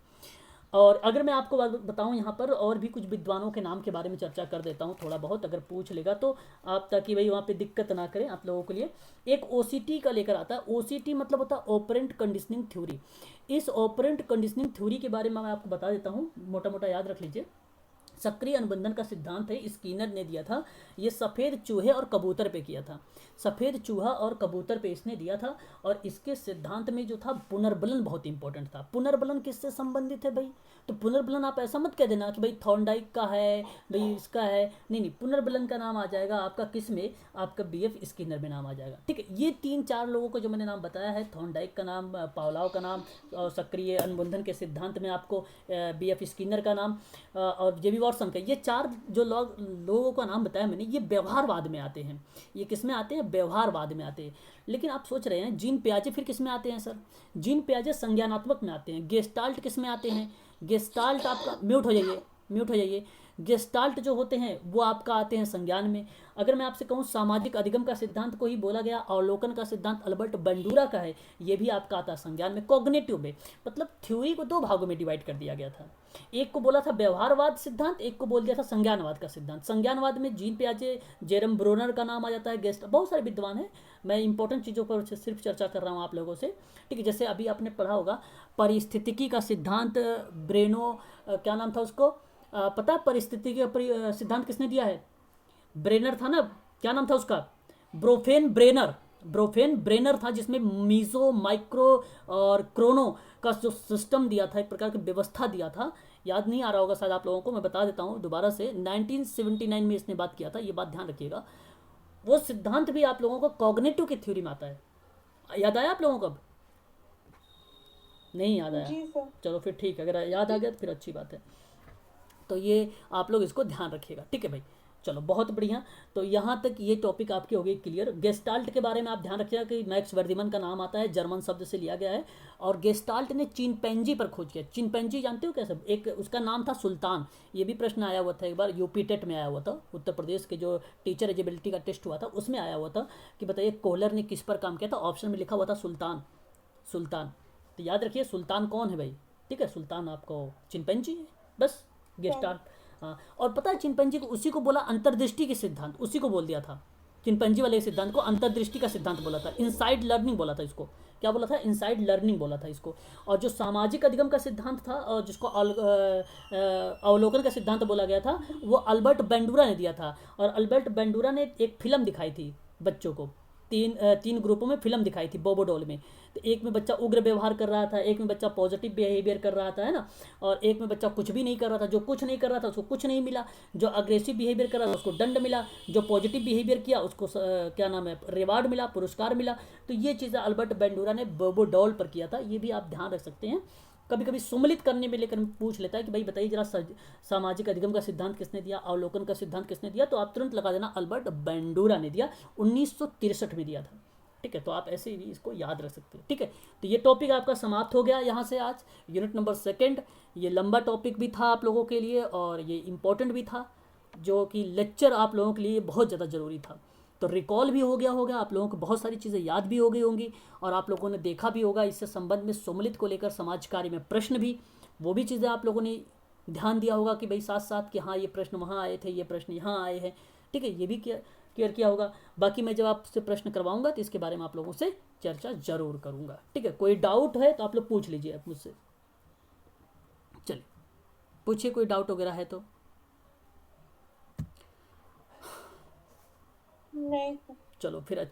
और अगर मैं आपको बताऊं यहाँ पर और भी कुछ विद्वानों के नाम के बारे में चर्चा कर देता हूँ थोड़ा बहुत, अगर पूछ लेगा तो आप, ताकि भाई वहाँ पे दिक्कत ना करें आप लोगों के लिए। एक OCT का लेकर आता है, OCT मतलब होता है ऑपरेंट कंडीशनिंग थ्योरी। इस ऑपरेंट कंडीशनिंग थ्योरी के बारे में मैं आपको बता देता हूँ, मोटा मोटा याद रख लीजिए। सक्रिय अनुबंधन का सिद्धांत है, स्किनर ने दिया था। ये सफ़ेद चूहे और कबूतर पे किया था, सफ़ेद चूहा और कबूतर पे इसने दिया था। और इसके सिद्धांत में जो था पुनर्बलन बहुत इंपॉर्टेंट था। पुनर्बलन किससे संबंधित है भाई? तो पुनर्बलन आप ऐसा मत कह देना कि भाई थॉर्नडाइक का है, भाई इसका है, नहीं, पुनर्बलन का नाम आ जाएगा आपका किस में, आपका BF स्किनर में नाम आ जाएगा, ठीक है। ये 3-4 लोगों को जो मैंने नाम बताया है, थॉर्नडाइक का नाम, पावलोव का नाम, और सक्रिय अनुबंधन के सिद्धांत में आपको BF स्किनर का नाम, और JB वॉटसन का, ये 4 जो लोगों का नाम बताया मैंने, ये व्यवहारवाद में आते हैं। ये किस में आते हैं? व्यवहारवाद में आते हैं। लेकिन आप सोच रहे हैं जीन पियाजे फिर किस में आते हैं सर? जीन पियाजे संज्ञानात्मक में आते हैं। गेस्टाल्ट किस में आते हैं? गेस्टाल्ट आपका, म्यूट हो जाइए, गेस्टाल्ट जो होते हैं वो आपका आते हैं संज्ञान में। अगर मैं आपसे कहूँ सामाजिक अधिगम का सिद्धांत को ही बोला गया, अवलोकन का सिद्धांत अल्बर्ट बंडूरा का है, ये भी आपका आता है संज्ञान में। कॉग्निटिव में मतलब थ्योरी को 2 भागों में डिवाइड कर दिया गया था, एक को बोला था व्यवहारवाद सिद्धांत, एक को बोल दिया था संज्ञानवाद का सिद्धांत। संज्ञानवाद में जीन पियाजे, जेरम ब्रोनर का नाम आ जाता है, गेस्ट, बहुत सारे विद्वान हैं। मैं इंपॉर्टेंट चीज़ों पर सिर्फ चर्चा कर रहा हूँ आप लोगों से, ठीक है। जैसे अभी आपने पढ़ा होगा परिस्थितिकी का सिद्धांत, ब्रेनो, क्या नाम था उसको, पता है परिस्थिति का सिद्धांत किसने दिया है? ब्रेनर था ना, क्या नाम था उसका? ब्रोफेन ब्रेनर था, जिसमें मीजो, माइक्रो और क्रोनो का जो सिस्टम दिया था, एक प्रकार की व्यवस्था दिया था, याद नहीं आ रहा होगा शायद आप लोगों को, मैं बता देता हूँ दोबारा से। 1979 में इसने बात किया था, ये बात ध्यान रखिएगा। वो सिद्धांत भी आप लोगों को कॉग्निटिव की थ्योरी में आता है। याद आया आप लोगों को? अब नहीं याद आया? जी सर। चलो फिर ठीक है, अगर याद आ गया तो फिर अच्छी बात है। तो ये आप लोग इसको ध्यान रखिएगा, ठीक है भाई। चलो बहुत बढ़िया। तो यहाँ तक ये टॉपिक आपकी हो गई क्लियर। गेस्टाल्ट के बारे में आप ध्यान रखिएगा कि मैक्स वर्दिमन का नाम आता है, जर्मन शब्द से लिया गया है। और गेस्टाल्ट ने चिंपैंजी पर खोज किया। चिंपैंजी जानते हो क्या सब? एक उसका नाम था सुल्तान। ये भी प्रश्न आया हुआ था एक बार, यूपी टेट में आया हुआ था, उत्तर प्रदेश के जो टीचर एजिबिलिटी का टेस्ट हुआ था उसमें आया हुआ था कि बताइए कोहलर ने किस पर काम किया था। ऑप्शन में लिखा हुआ था सुल्तान। सुल्तान, तो याद रखिए सुल्तान कौन है भाई, ठीक है? सुल्तान आपको चिंपैंजी है, बस। गेस्टाल्ट, हाँ। और पता है चिंपैंजी को, उसी को बोला अंतर्दृष्टि के सिद्धांत, उसी को बोल दिया था। चिंपैंजी वाले सिद्धांत को अंतर्दृष्टि का सिद्धांत बोला था, इनसाइड लर्निंग बोला था इसको। क्या बोला था? इनसाइड लर्निंग बोला था इसको। और जो सामाजिक अधिगम का सिद्धांत था और जिसको अवलोकन का सिद्धांत बोला गया था, वो अल्बर्ट बेंडूरा ने दिया था। और अल्बर्ट बेंडूरा ने एक फिल्म दिखाई थी बच्चों को, तीन ग्रुपों में फिल्म दिखाई थी बोबोडोल में। तो एक में बच्चा उग्र व्यवहार कर रहा था, एक में बच्चा पॉजिटिव बिहेवियर कर रहा था, है ना, और एक में बच्चा कुछ भी नहीं कर रहा था। जो कुछ नहीं कर रहा था उसको कुछ नहीं मिला, जो अग्रेसिव बिहेवियर कर रहा था उसको दंड मिला, जो पॉजिटिव बिहेवियर किया उसको क्या नाम है, रिवार्ड मिला, पुरस्कार मिला। तो ये चीज़ें अल्बर्ट बेंडूरा ने बोबोडोल पर किया था, ये भी आप ध्यान रख सकते हैं। कभी कभी सम्मिलित करने में लेकर पूछ लेता है कि भाई बताइए जरा सामाजिक अधिगम का सिद्धांत किसने दिया, अवलोकन का सिद्धांत किसने दिया, तो आप तुरंत लगा देना अल्बर्ट बेंडूरा ने दिया, 1963 में दिया था, ठीक है? तो आप ऐसे ही इसको याद रख सकते हैं, ठीक है? तो ये टॉपिक आपका समाप्त हो गया यहाँ से आज, यूनिट नंबर 2। ये लंबा टॉपिक भी था आप लोगों के लिए और ये इम्पोर्टेंट भी था, जो कि लेक्चर आप लोगों के लिए बहुत ज़्यादा ज़रूरी था। तो रिकॉल भी हो गया होगा आप लोगों को, बहुत सारी चीज़ें याद भी हो गई होंगी, और आप लोगों ने देखा भी होगा इससे संबंध में सम्मिलित को लेकर समाज कार्य में प्रश्न भी, वो भी चीज़ें आप लोगों ने ध्यान दिया होगा कि भाई साथ साथ कि हाँ ये प्रश्न वहाँ आए थे, ये प्रश्न यहाँ आए हैं, ठीक है? ये भी क्लियर किया होगा। बाकी मैं जब आपसे प्रश्न करवाऊंगा तो इसके बारे में आप लोगों से चर्चा जरूर करूंगा, ठीक है? कोई डाउट है तो आप लोग पूछ लीजिए आप मुझसे, चलिए पूछिए, कोई डाउट वगैरह है तो। नहीं। चलो फिर अच्छा।